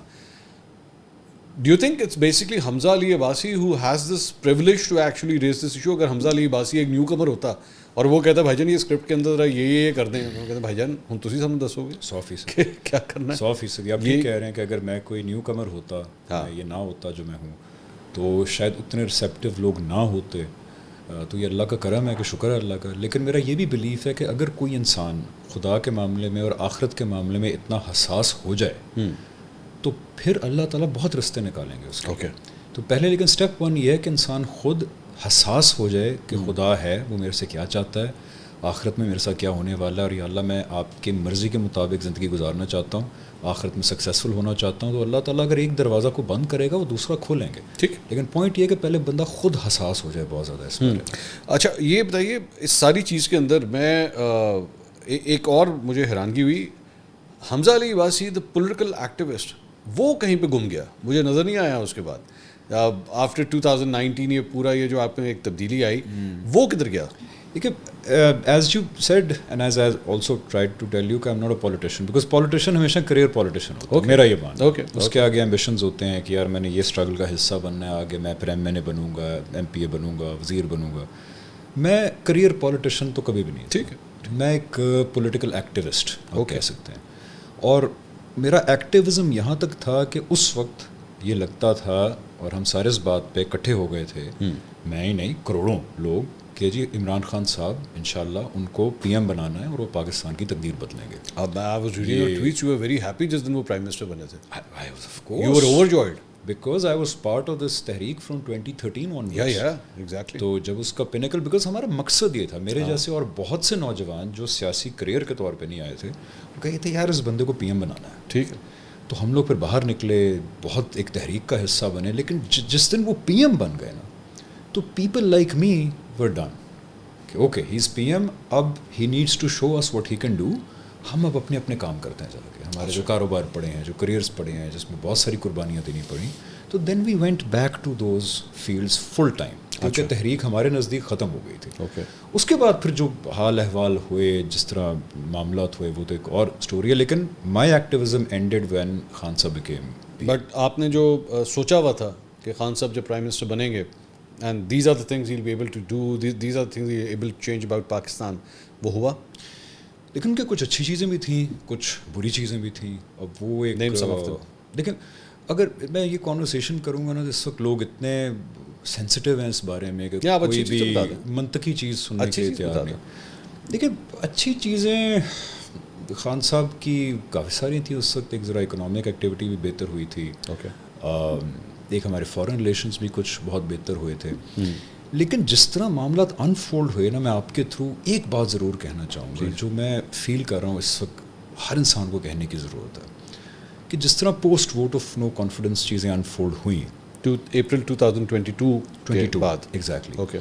Speaker 1: Do you think it's basically Hamza Ali Abbasi who has this privilege to actually raise this issue? اگر حمزہ علی عباسی ایک نیو کمر ہوتا اور وہ کہتا ہے بھائی جان یہ اسکرپٹ کے اندر یہ کر دیں، وہ کہتے ہیں بھائی جان ہم تسی سامنے دسو گے
Speaker 2: 100%
Speaker 1: کیا کرنا ہے.
Speaker 2: 100% آپ یہ کہہ رہے ہیں کہ اگر میں کوئی نیو کمر ہوتا، یہ نہ ہوتا جو میں ہوں، تو شاید اتنے ریسیپٹیو لوگ نہ ہوتے. تو یہ اللہ کا کرم ہے کہ شکر ہے اللہ کا. لیکن میرا یہ بھی بلیف ہے کہ اگر کوئی انسان خدا کے معاملے میں اور آخرت کے معاملے میں اتنا حساس ہو جائے تو پھر اللہ تعالیٰ بہت رستے نکالیں گے اس کے. تو پہلے لیکن اسٹیپ 1 یہ ہے کہ انسان خود حساس ہو جائے کہ خدا ہے، وہ میرے سے کیا چاہتا ہے، آخرت میں میرے ساتھ کیا ہونے والا ہے، اور یا اللہ میں آپ کی مرضی کے مطابق زندگی گزارنا چاہتا ہوں، آخرت میں سکسیزفل ہونا چاہتا ہوں. تو اللہ تعالیٰ اگر ایک دروازہ کو بند کرے گا وہ دوسرا کھولیں گے.
Speaker 1: ٹھیک.
Speaker 2: لیکن پوائنٹ یہ ہے کہ پہلے بندہ خود حساس ہو جائے بہت زیادہ اس میں.
Speaker 1: اچھا یہ بتائیے، اس ساری چیز کے اندر میں ایک اور مجھے حیرانگی ہوئی، حمزہ Ali Abbasi the political activist, وہ کہیں پہ گم گیا، مجھے نظر نہیں آیا اس کے بعد. آفٹر 2019 یہ پورا یہ جو آپ میں ایک تبدیلی آئی وہ کدھر گیا؟
Speaker 2: دیکھیے as you said and as I also tried to tell you کہ I am not a politician, because politician ہمیشہ کریئر پولیٹیشین ہوتا ہے، میرا یہ ماننا ہے. اس کے آگے ایمبیشنز ہوتے ہیں کہ یار میں نے یہ اسٹرگل کا حصہ بننا ہے، آگے میں پھر ایم بنوں گا، ایم پی اے بنوں گا، وزیر بنوں گا. میں کریئر پولیٹیشین تو کبھی بھی نہیں. ٹھیک ہے، میں ایک پولیٹیکل ایکٹیوسٹ کہہ سکتے ہیں. اور میرا ایکٹیوزم یہاں تک تھا کہ اس وقت یہ لگتا تھا، اور ہم سارے اس بات پہ اکٹھے ہو گئے تھے، میں ہی نہیں کروڑوں لوگ، کہ جی عمران خان صاحب انشاءاللہ ان کو پی ایم بنانا ہے اور وہ پاکستان کی تقدیر بدلیں گے. Because I was part of this تحریک فرام 2013 onwards. تو جب اس کا پینیکل، بیکاز ہمارا مقصد یہ تھا، میرے جیسے اور بہت سے نوجوان جو سیاسی کریئر کے طور پہ نہیں آئے تھے، وہ کہتے تھے یار اس بندے کو پی ایم بنانا ہے. ٹھیک ہے، تو ہم لوگ پھر باہر نکلے، بہت ایک تحریک کا حصہ بنے. لیکن جس دن وہ پی ایم بن گئے نا، تو people like me were done کہ okay he is P M, اب he needs to show us what he can do. ہم اب اپنے اپنے کام کرتے ہیں جا کے. ہمارے جو کاروبار پڑے ہیں، جو کریئرس پڑے ہیں، جس میں بہت ساری قربانیاں دینی پڑیں، تو then we went back to those fields full time, کیونکہ تحریک ہمارے نزدیک ختم ہو گئی تھی. اس کے بعد پھر جو حال احوال ہوئے، جس طرح معاملات ہوئے، وہ تو ایک اور اسٹوری ہے. لیکن مائی ایکٹیویزم اینڈیڈ وین خان صاحب بیکیم.
Speaker 1: بٹ آپ نے جو سوچا ہوا تھا کہ خان صاحب جب پرائم منسٹر بنیں گے and these are the things he will be able to do, these are the things he able to change about Pakistan, وہ ہوا؟
Speaker 2: لیکن ان کے کچھ اچھی چیزیں بھی تھیں، کچھ بری چیزیں بھی تھیں. اب وہ ایک لیکن اگر میں یہ کانورسیشن کروں گا نا، اس وقت لوگ اتنے سینسٹیو ہیں اس بارے میں کہ کوئی بھی منطقی چیز سننے کے لیے تیار نہیں. دیکھیں اچھی چیزیں خان صاحب کی کافی ساری تھیں اس وقت. ایک ذرا اکنامک ایکٹیویٹی بھی بہتر ہوئی تھی. ایک ہمارے فارن ریلیشنز بھی کچھ بہت بہتر ہوئے تھے. لیکن جس طرح معاملات انفولڈ ہوئے نا، میں آپ کے تھرو ایک بات ضرور کہنا چاہوں گا جو میں فیل کر رہا ہوں اس وقت ہر انسان کو کہنے کی ضرورت ہے، کہ جس طرح post vote of no confidence چیزیں انفولڈ ہوئیں
Speaker 1: اپریل 2022 کے بعد،
Speaker 2: ایگزیکٹلی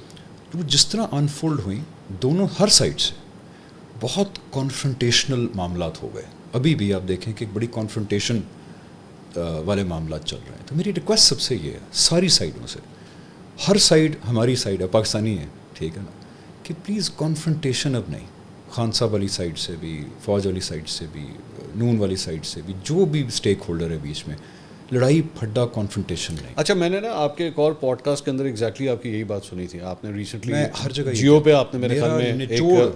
Speaker 2: وہ جس طرح انفولڈ ہوئیں، دونوں ہر سائڈ سے بہت کانفرنٹیشنل معاملات ہو گئے. ابھی بھی آپ دیکھیں کہ ایک بڑی کانفرنٹیشن والے معاملات چل رہے ہیں. تو میری ریکویسٹ سب سے یہ ہے، ساری سائڈوں سے، ہر سائڈ ہماری سائڈ ہے، پاکستانی ہے، ٹھیک ہے نا، کہ پلیز کانفرنٹیشن اب نہیں. خان صاحب والی سائڈ سے بھی، فوج والی سائڈ سے بھی، نون والی سائڈ سے بھی، جو بھی اسٹیک ہولڈر ہے بیچ میں، لڑائی پھڈا کانفرنٹیشن نہیں.
Speaker 1: اچھا، میں نے نا آپ کے ایک اور پوڈ کاسٹ کے اندر ایگزیکٹلی آپ کی یہی بات سنی تھی. آپ نے ریسنٹلی
Speaker 2: ہر جگہ
Speaker 1: جیو پہ آپ نے میرے خیال میں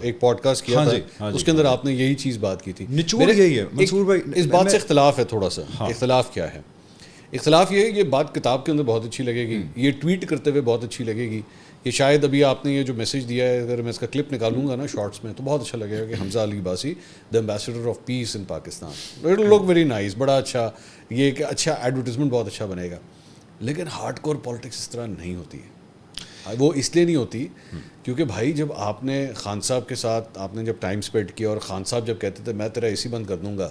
Speaker 1: ایک پوڈ کاسٹ کیا تھا، اس کے اندر آپ نے یہی چیز بات کی تھی.
Speaker 2: نچوڑ یہی ہے منصور بھائی،
Speaker 1: اس بات سے اختلاف ہے تھوڑا سا. اختلاف کیا ہے؟ اختلاف یہ ہے، یہ بات کتاب کے اندر بہت اچھی لگے گی، یہ ٹویٹ کرتے ہوئے بہت اچھی لگے گی. یہ شاید ابھی آپ نے یہ جو میسج دیا ہے، اگر میں اس کا کلپ نکالوں گا نا شارٹس میں، تو بہت اچھا لگے گا کہ Hamza Ali Abbasi the ambassador of peace in Pakistan. It will look very nice, بڑا اچھا، یہ ایک اچھا ایڈورٹیزمنٹ بہت اچھا بنے گا. لیکن ہارڈ کور پالیٹکس اس طرح نہیں ہوتی ہے. وہ اس لیے نہیں ہوتی کیونکہ بھائی جب آپ نے خان صاحب کے ساتھ آپ نے جب ٹائم اسپینڈ کیا، اور خان صاحب جب کہتے تھے میں تیرا اے سی بند کر دوں گا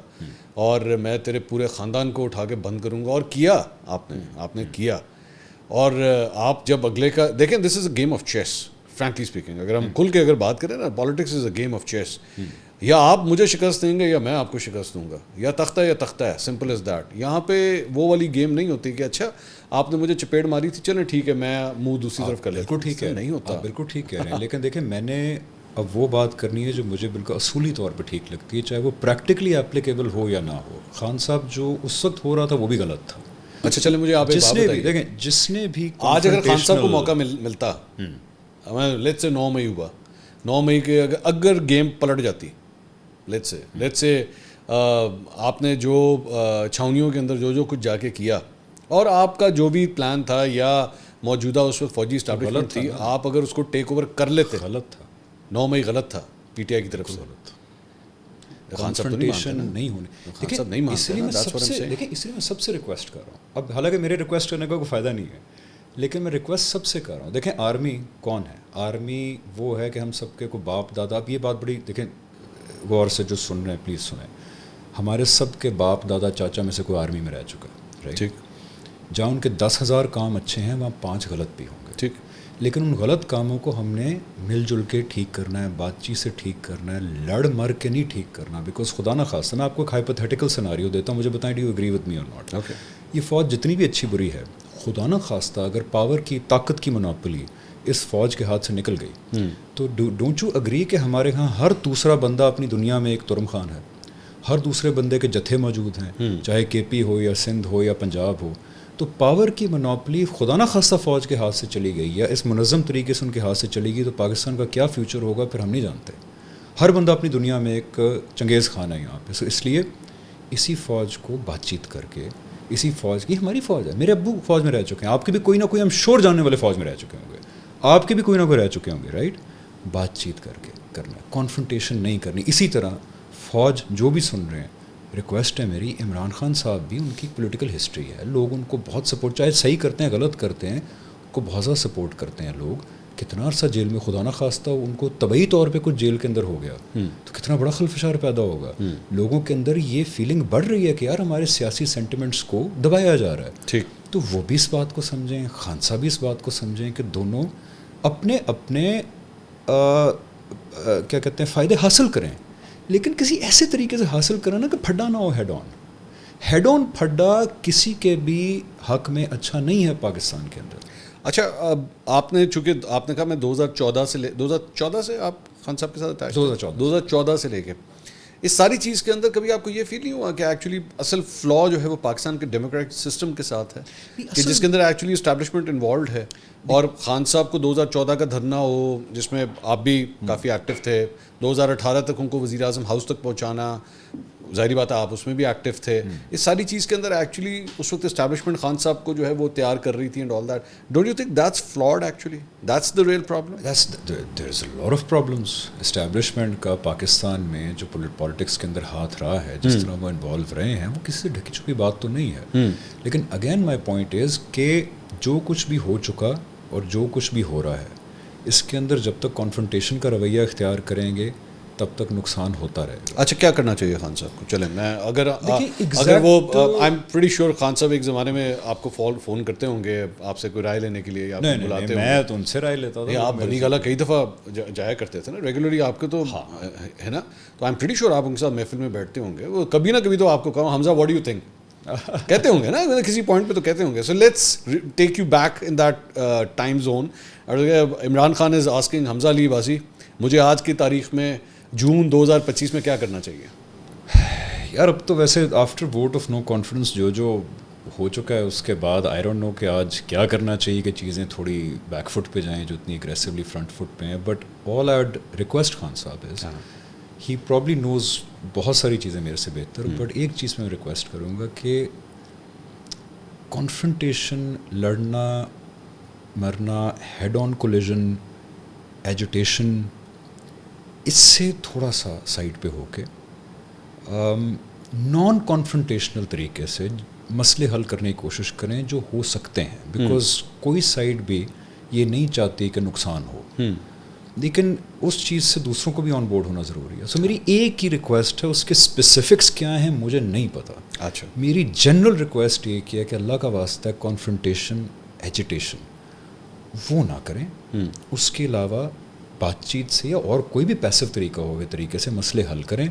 Speaker 1: اور میں تیرے پورے خاندان کو اٹھا کے بند کروں گا، اور کیا آپ نے کیا. اور آپ جب اگلے کا دیکھیں، this is a game of chess frankly speaking. اگر ہم کھل کے اگر بات کریں نا، politics is a game of chess. یا آپ مجھے شکست دیں گے یا میں آپ کو شکست دوں گا، یا تختہ ہے، سمپل از دیٹ. یہاں پہ وہ والی گیم نہیں ہوتی کہ اچھا آپ نے مجھے چپیڑ ماری تھی، چلیں ٹھیک ہے میں منہ دوسری طرف کر لیتا ہوں.
Speaker 2: ٹھیک ہے،
Speaker 1: نہیں ہوتا.
Speaker 2: بالکل ٹھیک کہہ رہے ہیں. لیکن دیکھیں میں نے اب وہ بات کرنی ہے جو مجھے بالکل اصولی طور پہ ٹھیک لگتی ہے، چاہے وہ پریکٹیکلی اپلیکیبل ہو یا نہ ہو. خان صاحب جو اس وقت ہو رہا تھا وہ بھی غلط تھا.
Speaker 1: اچھا چلیں مجھے آپ
Speaker 2: دیکھیں، جس نے بھی
Speaker 1: آج اگر خان صاحب کو موقع ملتا، لیٹس سے 9 مئی ہوا، 9 مئی کے اگر گیم پلٹ جاتی، لیٹس سے آپ نے جو چھاونیوں کے اندر جو کچھ جا کے کیا، اور آپ کا جو بھی پلان تھا یا موجودہ اس وقت فوجی اسٹیبلشمنٹ تھی، آپ اگر اس کو ٹیک اوور کر لیتے،
Speaker 2: غلط تھا.
Speaker 1: 9 مئی غلط تھا پی ٹی آئی کی طرف سے.
Speaker 2: کانفرنٹیشن نہیں ہونے. اس لیے میں سب سے ریکویسٹ کر رہا ہوں. اب حالانکہ میرے ریکویسٹ کرنے کا کوئی فائدہ نہیں ہے، لیکن میں ریکویسٹ سب سے کر رہا ہوں. دیکھیں آرمی کون ہے؟ آرمی وہ ہے کہ ہم سب کے کو باپ دادا، اب یہ بات بڑی دیکھیں غور سے جو سن رہے ہیں پلیز سنیں، ہمارے سب کے باپ دادا چاچا میں سے کوئی آرمی میں رہ چکا ہے، ٹھیک. جہاں ان کے 10,000 کام اچھے ہیں، وہاں 5 غلط بھی ہوں گے، ٹھیک. لیکن ان غلط کاموں کو ہم نے مل جل کے ٹھیک کرنا ہے، بات چیت سے ٹھیک کرنا ہے، لڑ مر کے نہیں ٹھیک کرنا. بیکاز خدا نہ خواستہ میں آپ کو ایک ہائپوتھیٹیکل سیناریو دیتا ہوں، مجھے بتائیں do you agree with me اور ناٹ. یہ فوج جتنی بھی اچھی بری ہے، خدا نہ خواستہ اگر پاور کی طاقت کی منوپلی اس فوج کے ہاتھ سے نکل گئی تو ڈونٹ یو اگری کہ ہمارے ہاں ہر دوسرا بندہ اپنی دنیا میں ایک ترم خان ہے, ہر دوسرے بندے کے جتھے موجود ہیں, چاہے کے پی ہو یا سندھ ہو یا پنجاب ہو. تو پاور کی منوپلی خدا نہ خواستہ فوج کے ہاتھ سے چلی گئی یا اس منظم طریقے سے ان کے ہاتھ سے چلی گئی تو پاکستان کا کیا فیوچر ہوگا پھر ہم نہیں جانتے. ہر بندہ اپنی دنیا میں ایک چنگیز خان ہے یہاں پہ. سو اس لیے اسی فوج کو بات چیت کر کے, اسی فوج کی ہماری فوج ہے, میرے ابو فوج میں رہ چکے ہیں, آپ کے بھی کوئی نہ کوئی ہم شور جاننے والے فوج میں رہ چکے ہوں گے, آپ کے بھی کوئی نہ کوئی رہ چکے ہوں گے, رائٹ. بات چیت کر کے کرنا, کانفرنٹیشن نہیں کرنی. اسی طرح فوج جو بھی سن رہے ہیں, ریکویسٹ ہے میری, عمران خان صاحب بھی ان کی پولیٹیکل ہسٹری ہے, لوگ ان کو بہت سپورٹ, چاہے صحیح کرتے ہیں غلط کرتے ہیں, ان کو بہت زیادہ سپورٹ کرتے ہیں لوگ. کتنا عرصہ جیل میں خدا نہ خواستہ ان کو طبعی طور پہ کچھ جیل کے اندر ہو گیا تو کتنا بڑا خلفشار پیدا ہوگا. لوگوں کے اندر یہ فیلنگ بڑھ رہی ہے کہ یار ہمارے سیاسی سینٹیمنٹس کو دبایا جا رہا ہے.
Speaker 1: ٹھیک,
Speaker 2: تو وہ بھی اس بات کو سمجھیں, خان صاحب بھی اس بات کو سمجھیں کہ دونوں اپنے اپنے کیا کہتے ہیں فائدے حاصل کریں, لیکن کسی ایسے طریقے سے حاصل کریں نا کہ پھڈا نہ ہو. ہیڈ آن پھڈا کسی کے بھی حق میں اچھا نہیں ہے پاکستان کے اندر.
Speaker 1: اچھا, آپ نے چونکہ آپ نے کہا میں 2014 سے آپ خان صاحب کے ساتھ اٹیچ, 2014 سے لے کے اس ساری چیز کے اندر کبھی آپ کو یہ فیل نہیں ہوا کہ ایکچولی اصل فلا جو ہے وہ پاکستان کے ڈیموکریٹک سسٹم کے ساتھ ہے, کہ جس کے اندر ایکچولی اسٹیبلشمنٹ انوالوڈ ہے, اور خان صاحب کو 2014 کا دھرنا ہو جس میں آپ بھی کافی ایکٹیو تھے, 2018 تک ان کو وزیر اعظم ہاؤس تک پہنچانا, ظاہری بات ہے آپ اس میں بھی ایکٹیو تھے. اس ساری چیز کے اندر ایکچولی اس وقت اسٹیبلشمنٹ خان صاحب کو جو ہے وہ تیار کر رہی تھی and all that. Don't you think that's flawed actually, that's the real problem.
Speaker 2: There is a lot of problems. Establishment کا پاکستان میں جو پالیٹکس کے اندر ہاتھ رہا ہے, جس طرح وہ انوالو رہے ہیں, وہ کسی سے ڈھکی چھپی بات تو نہیں ہے. لیکن اگین مائی پوائنٹ از کہ جو کچھ بھی ہو چکا اور جو کچھ بھی ہو رہا ہے, اس کے اندر جب تک کانفرنٹیشن کا رویہ اختیار کریں گے تب تک نقصان ہوتا رہے گا.
Speaker 1: اچھا, کیا کرنا چاہیے خان صاحب کو؟ چلیں میں اگر وہ I am pretty sure Khan صاحب ایک زمانے میں آپ کو فون کرتے ہوں گے آپ سے کوئی رائے لینے کے لیے, یا آپ کو بلاتے ہوں گے.
Speaker 2: میں تو ان سے رائے لیتا تھا.
Speaker 1: آپ بنی گالا کئی دفعہ جایا کرتے تھے نا ریگولرلی, آپ کے تو ہے نا, تو آئی ایم پریٹی شیور آپ ان کے ساتھ محفل میں بیٹھتے ہوں گے. وہ کبھی نہ کبھی تو آپ کو کہو حمزہ واٹ ڈو یو تھنک کہتے ہوں گے نا, کسی پوائنٹ پہ تو کہتے ہوں گے. So let's take you back in that time zone. Imran Khan is asking Hamza Ali Abbasi, مجھے آج کی تاریخ میں جون 2025 میں کیا کرنا چاہیے؟
Speaker 2: یار اب تو ویسے after vote of no confidence جو ہو چکا ہے اس کے بعد آئی ڈونٹ نو کہ آج کیا کرنا چاہیے کہ چیزیں تھوڑی بیک فٹ پہ جائیں جو اتنی اگریسولی فرنٹ فٹ پہ ہیں. But all I would request Khan صاحب از ہی پرابلی نوز بہت ساری چیزیں میرے سے بہتر, بٹ ایک چیز میں ریکویسٹ کروں گا کہ کانفرنٹیشن, لڑنا مرنا, ہیڈ آن کولیژن, ایجوٹیشن, اس سے تھوڑا سا سائڈ پہ ہو کے نان کانفرنٹیشنل طریقے سے مسئلے حل کرنے کی کوشش کریں جو ہو سکتے ہیں. بیکاز کوئی سائڈ بھی یہ نہیں چاہتی کہ نقصان ہو, لیکن اس چیز سے دوسروں کو بھی آن بورڈ ہونا ضروری ہے. سو میری ایک ہی ریکویسٹ ہے, اس کے اسپیسیفکس کیا ہیں مجھے نہیں پتہ.
Speaker 1: اچھا,
Speaker 2: میری جنرل ریکویسٹ یہ کیا کہ اللہ کا واسطہ کانفرنٹیشن, ایجیٹیشن وہ نہ کریں. اس کے علاوہ بات چیت سے یا اور کوئی بھی پیسو طریقہ ہوگا طریقے سے مسئلے حل کریں.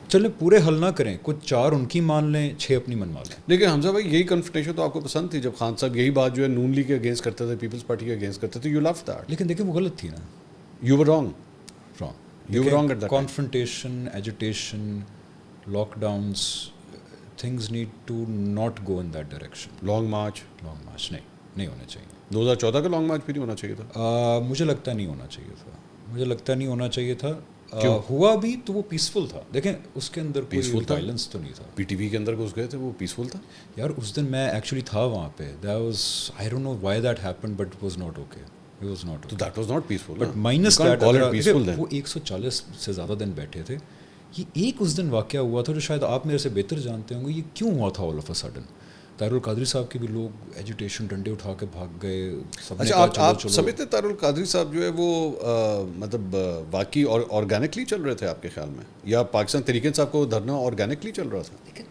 Speaker 2: چلیں پورے حل نہ کریں, کچھ 4 ان کی مان لیں, 6 اپنی منوا لیں.
Speaker 1: لیکن حمزہ بھائی یہی کنفرنٹیشن تو آپ کو پسند تھی جب خان صاحب یہی بات جو ہے نون لیگ کے اگینسٹ کرتے تھے, پیپلز پارٹی کے اگینسٹ کرتے تھے, یو لو دیٹ.
Speaker 2: لیکن دیکھیں وہ غلط تھی نا,
Speaker 1: you were wrong.
Speaker 2: You were wrong at that. Confrontation, agitation, lockdowns, things need to not go in that direction.
Speaker 1: Long march
Speaker 2: نہیں ہونے چاہیے.
Speaker 1: 2014 کا لانگ مارچ بھی نہیں ہونا چاہیے تھا.
Speaker 2: مجھے لگتا نہیں ہونا چاہیے تھا. ہوا بھی تو وہ پیسفل تھا. دیکھیں اس کے اندر کوئی وائلنس تو نہیں تھا.
Speaker 1: پی ٹی وی کے اندر گھس گئے تھے, وہ پیسفل تھا.
Speaker 2: یار اس دن میں ایکچولی تھا وہاں پہ. That was I don't know why that happened but it was not okay. It was not okay.
Speaker 1: That was not peaceful.
Speaker 2: But minus that وہ 140 سے زیادہ دن بیٹھے تھے. یہ ایک اس دن واقعہ ہوا تھا جو شاید آپ میرے سے بہتر جانتے ہوں گے. یہ کیوں ہوا تھا all of a sudden? Tahir ul-Qadri صاحب کے بھی لوگ ایجوٹیشن ڈنڈے اٹھا کے بھاگ گئے.
Speaker 1: اچھا, آپ سمجھتے طاہر القادری صاحب جو ہے وہ مطلب واقعی اور آرگینکلی چل رہے تھے آپ کے خیال میں, یا پاکستان تحریک انصاف کو دھرنا آرگینکلی چل رہا تھا؟
Speaker 2: لیکن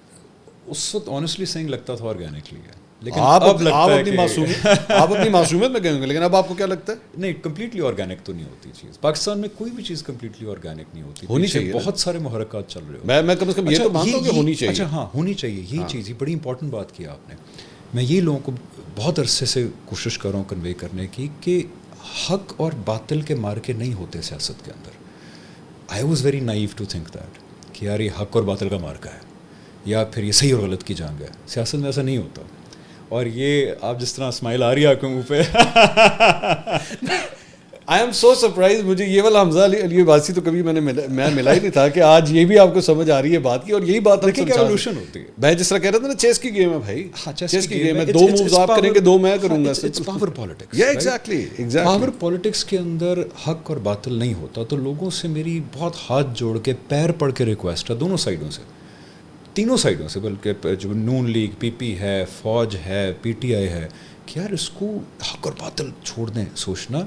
Speaker 2: اس وقت آنیسٹلی سینگ لگتا تھا آرگینکلی ہے. لیکن
Speaker 1: آپ اپنی معصومیت میں گئے ہوں گے, لیکن اب آپ کو کیا لگتا ہے؟
Speaker 2: نہیں, کمپلیٹلی آرگینک تو نہیں ہوتی چیز. پاکستان میں کوئی بھی چیز کمپلیٹلی آرگینک نہیں ہوتی.
Speaker 1: ہونی چاہیے,
Speaker 2: بہت سارے محرکات چل رہے ہو.
Speaker 1: میں کم از کم یہ تو مانتا ہوں کہ ہونی چاہیے.
Speaker 2: اچھا ہاں, ہونی چاہیے. یہی چیز, یہ بڑی امپورٹنٹ بات کی آپ نے. میں یہ لوگوں کو بہت عرصے سے کوشش کر رہا ہوں کنوے کرنے کی کہ حق اور باطل کے مارکے نہیں ہوتے سیاست کے اندر. I was very naive to think that کہ یار یہ حق اور باطل کا مارکا ہے یا پھر یہ صحیح اور غلط کی جنگ ہے. سیاست میں ایسا نہیں ہوتا. اور یہ آپ جس طرح اسمائل آ رہی ہے آپ کے منہ پہ,
Speaker 1: آئی ایم سو سرپرائز. مجھے یہ والا حمزہ علی عباسی تو کبھی میں ملا ہی نہیں تھا کہ آج یہ بھی آپ کو سمجھ آ رہی ہے بات کی. اور یہی بات
Speaker 2: ایوولوشن ہوتی ہے.
Speaker 1: میں جس طرح کہہ رہا تھا نا, چیس کی گیم ہے بھائی,
Speaker 2: چیس
Speaker 1: کی گیم ہے, 2 مووز آپ کریں گے 2 میں کروں گا.
Speaker 2: Power politics.
Speaker 1: یا ایگزیکٹلی
Speaker 2: پاور پالیٹکس کے اندر حق اور باطل نہیں ہوتا. تو لوگوں سے میری بہت ہاتھ جوڑ کے پیر پڑ کے ریکویسٹ ہے دونوں سائڈوں سے, تینوں سائڈوں سے, بلکہ جو نون لیگ, پی پی ہے, فوج ہے, پی ٹی آئی ہے, کہ یار اس کو حق اور باطل چھوڑ دیں سوچنا.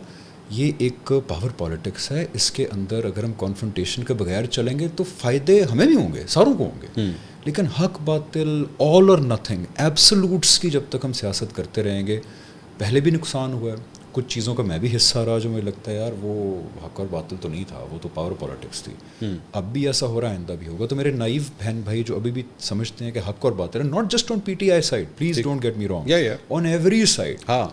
Speaker 2: یہ ایک پاور پالیٹکس ہے. اس کے اندر اگر ہم کانفرنٹیشن کے بغیر چلیں گے تو فائدے ہمیں بھی ہوں گے, ساروں کو ہوں گے. لیکن حق باطل, آل اور نتھنگ, ایبسولوٹس کی جب تک ہم سیاست کرتے رہیں گے, پہلے بھی نقصان ہوا ہے. کچھ چیزوں کا میں بھی حصہ رہا جو مجھے لگتا ہے یار وہ حق اور باطل تو نہیں تھا, وہ تو پاور پالیٹکس تھی. اب بھی ایسا ہو رہا ہے, آئندہ بھی ہوگا. تو میرے نائیو بہن بھائی جو ابھی بھی سمجھتے ہیں کہ حق اور باطل ہے, not just on P T I side, please don't get me wrong, on every side,
Speaker 1: ہاں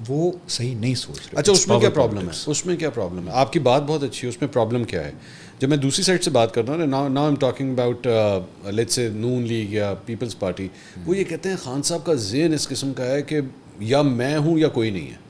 Speaker 2: وہ صحیح نہیں سوچ رہے.
Speaker 1: اچھا اس میں کیا پرابلم ہے, اس میں کیا پرابلم ہے؟ آپ کی بات بہت اچھی ہے, اس میں پرابلم کیا ہے؟ جب میں دوسری سائڈ سے بات کرتا ہوں نا, now I'm talking about let's say Noon League یا پیپلز پارٹی, وہ یہ کہتے ہیں خان صاحب کا ذہن اس قسم کا ہے کہ یا میں ہوں یا کوئی نہیں ہے,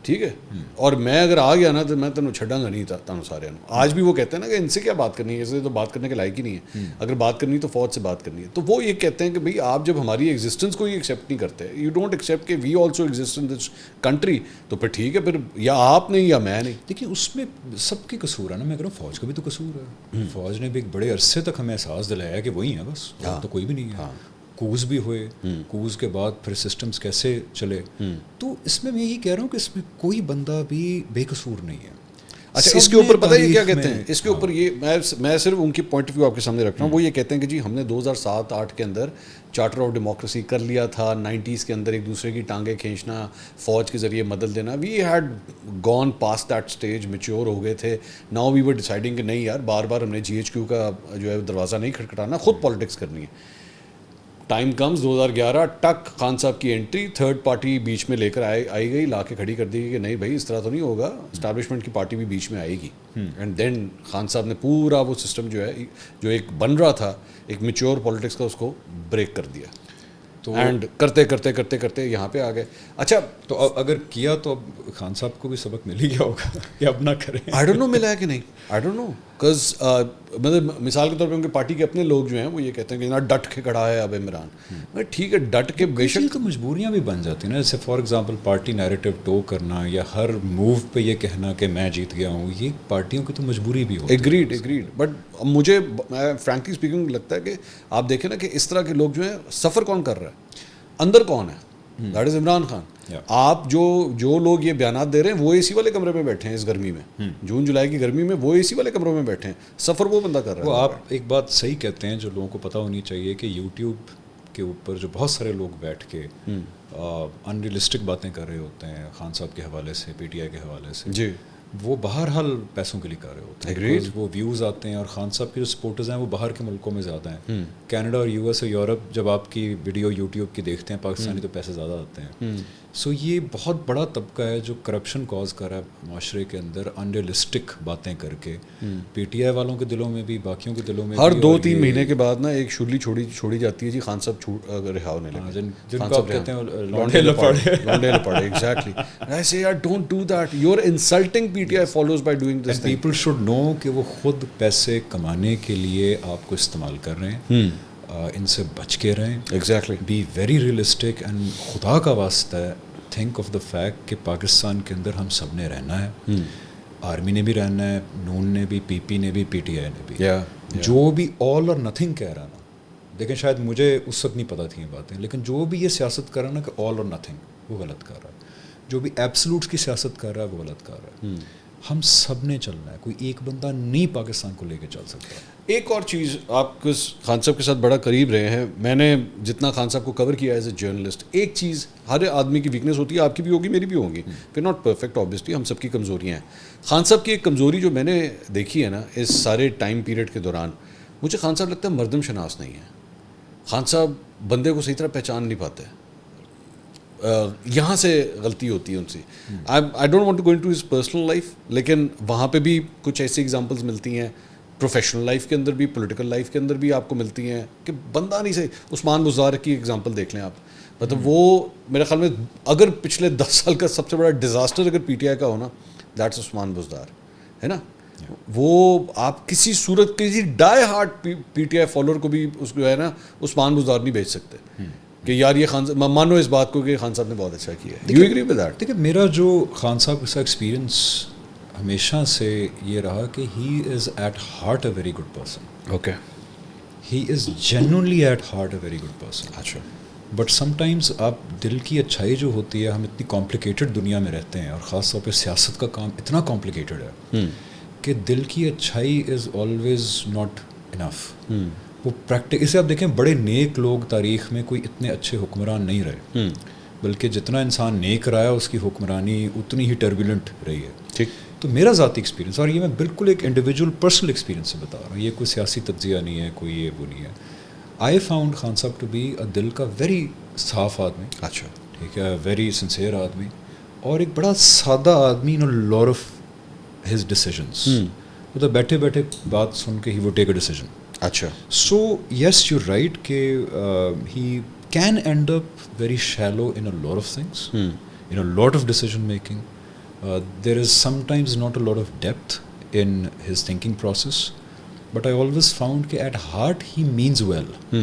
Speaker 1: ٹھیک ہے, اور میں اگر آ گیا نا تو میں تینوں چھڈاں گا نہیں تینوں سارے. آج بھی وہ کہتے ہیں نا کہ ان سے کیا بات کرنی ہے, اسے تو بات کرنے کے لائق ہی نہیں ہے. اگر بات کرنی ہے تو فوج سے بات کرنی ہے. تو وہ یہ کہتے ہیں کہ بھائی آپ جب ہماری ایگزسٹنس کو ہی ایکسیپٹ نہیں کرتے, یو ڈونٹ ایکسیپٹ کہ we also exist in this country, تو پھر ٹھیک ہے, پھر یا آپ نہیں یا میں نہیں.
Speaker 2: دیکھیے اس میں سب کی قصور ہے نا. میں کہہ رہا ہوں فوج کا بھی تو قصور ہے. فوج نے بھی ایک بڑے عرصے تک ہمیں احساس دلایا کہ وہی ہیں بس, تو کوئی بھی نہیں ہے. کوز بھی ہوئے, کوز کے بعد پھر سسٹمز کیسے چلے. تو اس میں یہی کہہ رہا ہوں کہ اس میں کوئی بندہ بھی بے قصور نہیں ہے.
Speaker 1: اچھا اس کے اوپر پتہ ہے کیا کہتے ہیں, اس کے اوپر یہ میں صرف ان کی پوائنٹ آف ویو آپ کے سامنے رکھ رہا ہوں. وہ یہ کہتے ہیں کہ جی ہم نے 2007-8 کے اندر چارٹر آف ڈیموکریسی کر لیا تھا, 90s کے اندر ایک دوسرے کی ٹانگیں کھینچنا, فوج کے ذریعے مدد دینا, we had gone past that stage, mature ہو گئے تھے. ناؤ وی ور ڈیسائڈنگ کہ نہیں یار بار بار ہم نے GHQ کا جو ہے دروازہ نہیں کھٹکھٹانا, خود پالیٹکس کرنی ہے. ٹائم کمز 2011 ٹک خان صاحب کی انٹری, تھرڈ پارٹی بیچ میں لے کر آئی گئی, لا کے کھڑی کر دی گئی کہ نہیں بھائی اس طرح تو نہیں ہوگا, اسٹیبلشمنٹ کی پارٹی بھی بیچ میں آئے گی. اینڈ دین خان صاحب نے پورا وہ سسٹم جو ہے جو ایک بن رہا تھا ایک میچور پالیٹکس کا, اس کو بریک کر دیا. تو اینڈ کرتے کرتے کرتے کرتے یہاں پہ آ گئے. اچھا
Speaker 2: تو اب اگر کیا تو اب خان صاحب کو بھی سبق مل ہی گیا ہوگا کہ اب نہ کریں.
Speaker 1: آئی ڈونٹ نو ملا ہے کہ نہیں, آئی ڈونٹ نو, بکاز مطلب مثال کے طور پہ ان کی پارٹی کے اپنے لوگ جو ہیں وہ یہ کہتے ہیں کہ نا ڈٹ کے کھڑا ہے اب عمران. ٹھیک ہے ڈٹ کے, بے شک
Speaker 2: تو مجبوریاں بھی بن جاتی ہیں نا. جیسے for example party narrative to کرنا یا ہر موو پہ یہ کہنا کہ میں جیت گیا ہوں, یہ پارٹیوں کی تو مجبوری بھی ہوتی ہے.
Speaker 1: ایگریڈ. بٹ مجھے فرینکلی اسپیکنگ لگتا ہے کہ آپ دیکھیں نا کہ اس طرح کے لوگ جو ہیں سفر کون کر رہا ہے, اندر کون ہے, دیٹ از عمران خان. آپ جو لوگ یہ بیانات دے رہے ہیں وہ اے سی والے کمرے میں بیٹھے ہیں اس گرمی میں, جون جولائی کی گرمی میں وہ اے سی والے کمروں میں بیٹھے ہیں. سفر وہ بندہ کر رہا ہے.
Speaker 2: وہ آپ ایک بات صحیح کہتے ہیں جو لوگوں کو پتہ ہونی چاہیے کہ یوٹیوب کے اوپر جو بہت سارے لوگ بیٹھ کے ان ریئلسٹک باتیں کر رہے ہوتے ہیں خان صاحب کے حوالے سے, پی ٹی آئی کے حوالے سے, جی وہ بہرحال پیسوں کے لیے کر رہے ہوتے ہیں. وہ ویوز آتے ہیں, اور خان صاحب کے جو سپورٹرز ہیں وہ باہر کے ملکوں میں زیادہ ہیں. کینیڈا اور US اور یورپ جب آپ کی ویڈیو یوٹیوب کی دیکھتے ہیں پاکستانی تو پیسے زیادہ آتے ہیں. سو یہ بہت بڑا طبقہ ہے جو کرپشن کاز کر رہا ہے معاشرے کے اندر, انریلسٹک باتیں کر کے. پی ٹی آئی والوں کے دلوں میں بھی, باقیوں کے دلوں میں
Speaker 1: ہر 2-3 مہینے کے بعد نا ایک شرلی چھوڑی جاتی ہے, جی خان صاحب رہا ہونے لگے,
Speaker 2: جن کو آپ کہتے ہیں لونڈے لپاڑے.
Speaker 1: Exactly. I say yaar don't do that, you're insulting PTI followers by doing this thing.
Speaker 2: People should know کہ وہ خود پیسے کمانے کے لیے آپ کو استعمال کر رہے ہیں. ان سے بچ کے رہیں.
Speaker 1: Exactly.
Speaker 2: Be very realistic, and خدا کا واسطہ ہے تھنک آف دا فیکٹ کہ پاکستان کے اندر ہم سب نے رہنا ہے. آرمی نے بھی رہنا ہے, نون نے بھی, پی پی نے بھی, پی ٹی آئی نے بھی. جو بھی آل اور نتھنگ کہہ رہا نا, لیکن شاید مجھے اس وقت نہیں پتہ تھیں یہ باتیں, لیکن جو بھی یہ سیاست کر رہا نا کہ آل اور نتھنگ, وہ غلط کر رہا ہے. جو بھی ایبسلوٹس کی سیاست کر رہا ہے وہ غلط کر رہا ہے. ہم سب نے چلنا ہے, کوئی ایک بندہ نہیں پاکستان کو لے کے چل سکتا.
Speaker 1: ایک اور چیز, آپ خان صاحب کے ساتھ بڑا قریب رہے ہیں, میں نے جتنا خان صاحب کو کور کیا ایز اے جرنلسٹ, ایک چیز ہر آدمی کی ویکنیس ہوتی ہے, آپ کی بھی ہوگی میری بھی ہوگی, پھر ناٹ پرفیکٹ آبویسلی, ہم سب کی کمزوریاں ہیں. خان صاحب کی ایک کمزوری جو میں نے دیکھی ہے نا اس سارے ٹائم پیریڈ کے دوران, مجھے خان صاحب لگتا ہے مردم شناس نہیں ہے. خان صاحب بندے کو صحیح طرح پہچان نہیں پاتے. یہاں سے غلطی ہوتی ہے ان سے. I don't want to go into his personal life, لیکن وہاں پہ بھی کچھ ایسی ایگزامپلس ملتی ہیں, پروفیشنل لائف کے اندر بھی, پولیٹیکل لائف کے اندر بھی آپ کو ملتی ہیں کہ بندہ نہیں صحیح. عثمان بزدار کی ایگزامپل دیکھ لیں آپ, مطلب وہ میرے خیال میں اگر پچھلے 10 سال کا سب سے بڑا ڈیزاسٹر اگر پی ٹی آئی کا ہو نا, دیٹس عثمان بزدار, ہے نا. وہ آپ کسی صورت کسی die hard P T I follower کو بھی اس کو ہے نا عثمان بزدار نہیں بھیج سکتے کہ یار یہ خان صاحب, مانو اس بات کو کہ خان صاحب نے بہت اچھا کیا ہے. You agree with that?
Speaker 2: دیکھیں میرا جو خان صاحب کے ساتھ ایکسپیرینس ہمیشہ سے یہ رہا کہ he is at heart a very good person.
Speaker 1: Okay,
Speaker 2: he is genuinely at heart a very good person.
Speaker 1: اچھا.
Speaker 2: بٹ سم ٹائمز آپ دل کی اچھائی جو ہوتی ہے, ہم اتنی کمپلیکیٹڈ دنیا میں رہتے ہیں اور خاص طور پہ سیاست کا کام اتنا کمپلیکیٹڈ ہے کہ دل کی اچھائی از آلویز ناٹ انف. وہ پریکٹس, اسے آپ دیکھیں بڑے نیک لوگ تاریخ میں کوئی اتنے اچھے حکمران نہیں رہے, بلکہ جتنا انسان نیک رہا ہے اس کی حکمرانی اتنی ہی ٹربولنٹ رہی ہے.
Speaker 1: ٹھیک.
Speaker 2: تو میرا ذاتی ایکسپیرینس, اور یہ میں بالکل ایک انڈیویجول پرسنل ایکسپیرینس سے بتا رہا ہوں, یہ کوئی سیاسی تجزیہ نہیں ہے, کوئی یہ وہ نہیں ہے. آئی فاؤنڈ خان صاحب ٹو بی اے دل کا ویری صاف آدمی.
Speaker 1: اچھا.
Speaker 2: ٹھیک ہے, ویری سنسیئر آدمی, اور ایک بڑا سادہ آدمی ان لار آف ہز ڈیسیجنس. مطلب بیٹھے بیٹھے بات سن کے ہی وہ ٹیک اے ڈیسیجن.
Speaker 1: اچھا.
Speaker 2: سو یس یو رائٹ کہ he can end up very shallow in a lot of things, in a lot of decision making. There is sometimes not a lot of depth in his thinking process, but I always found کہ at heart he means well.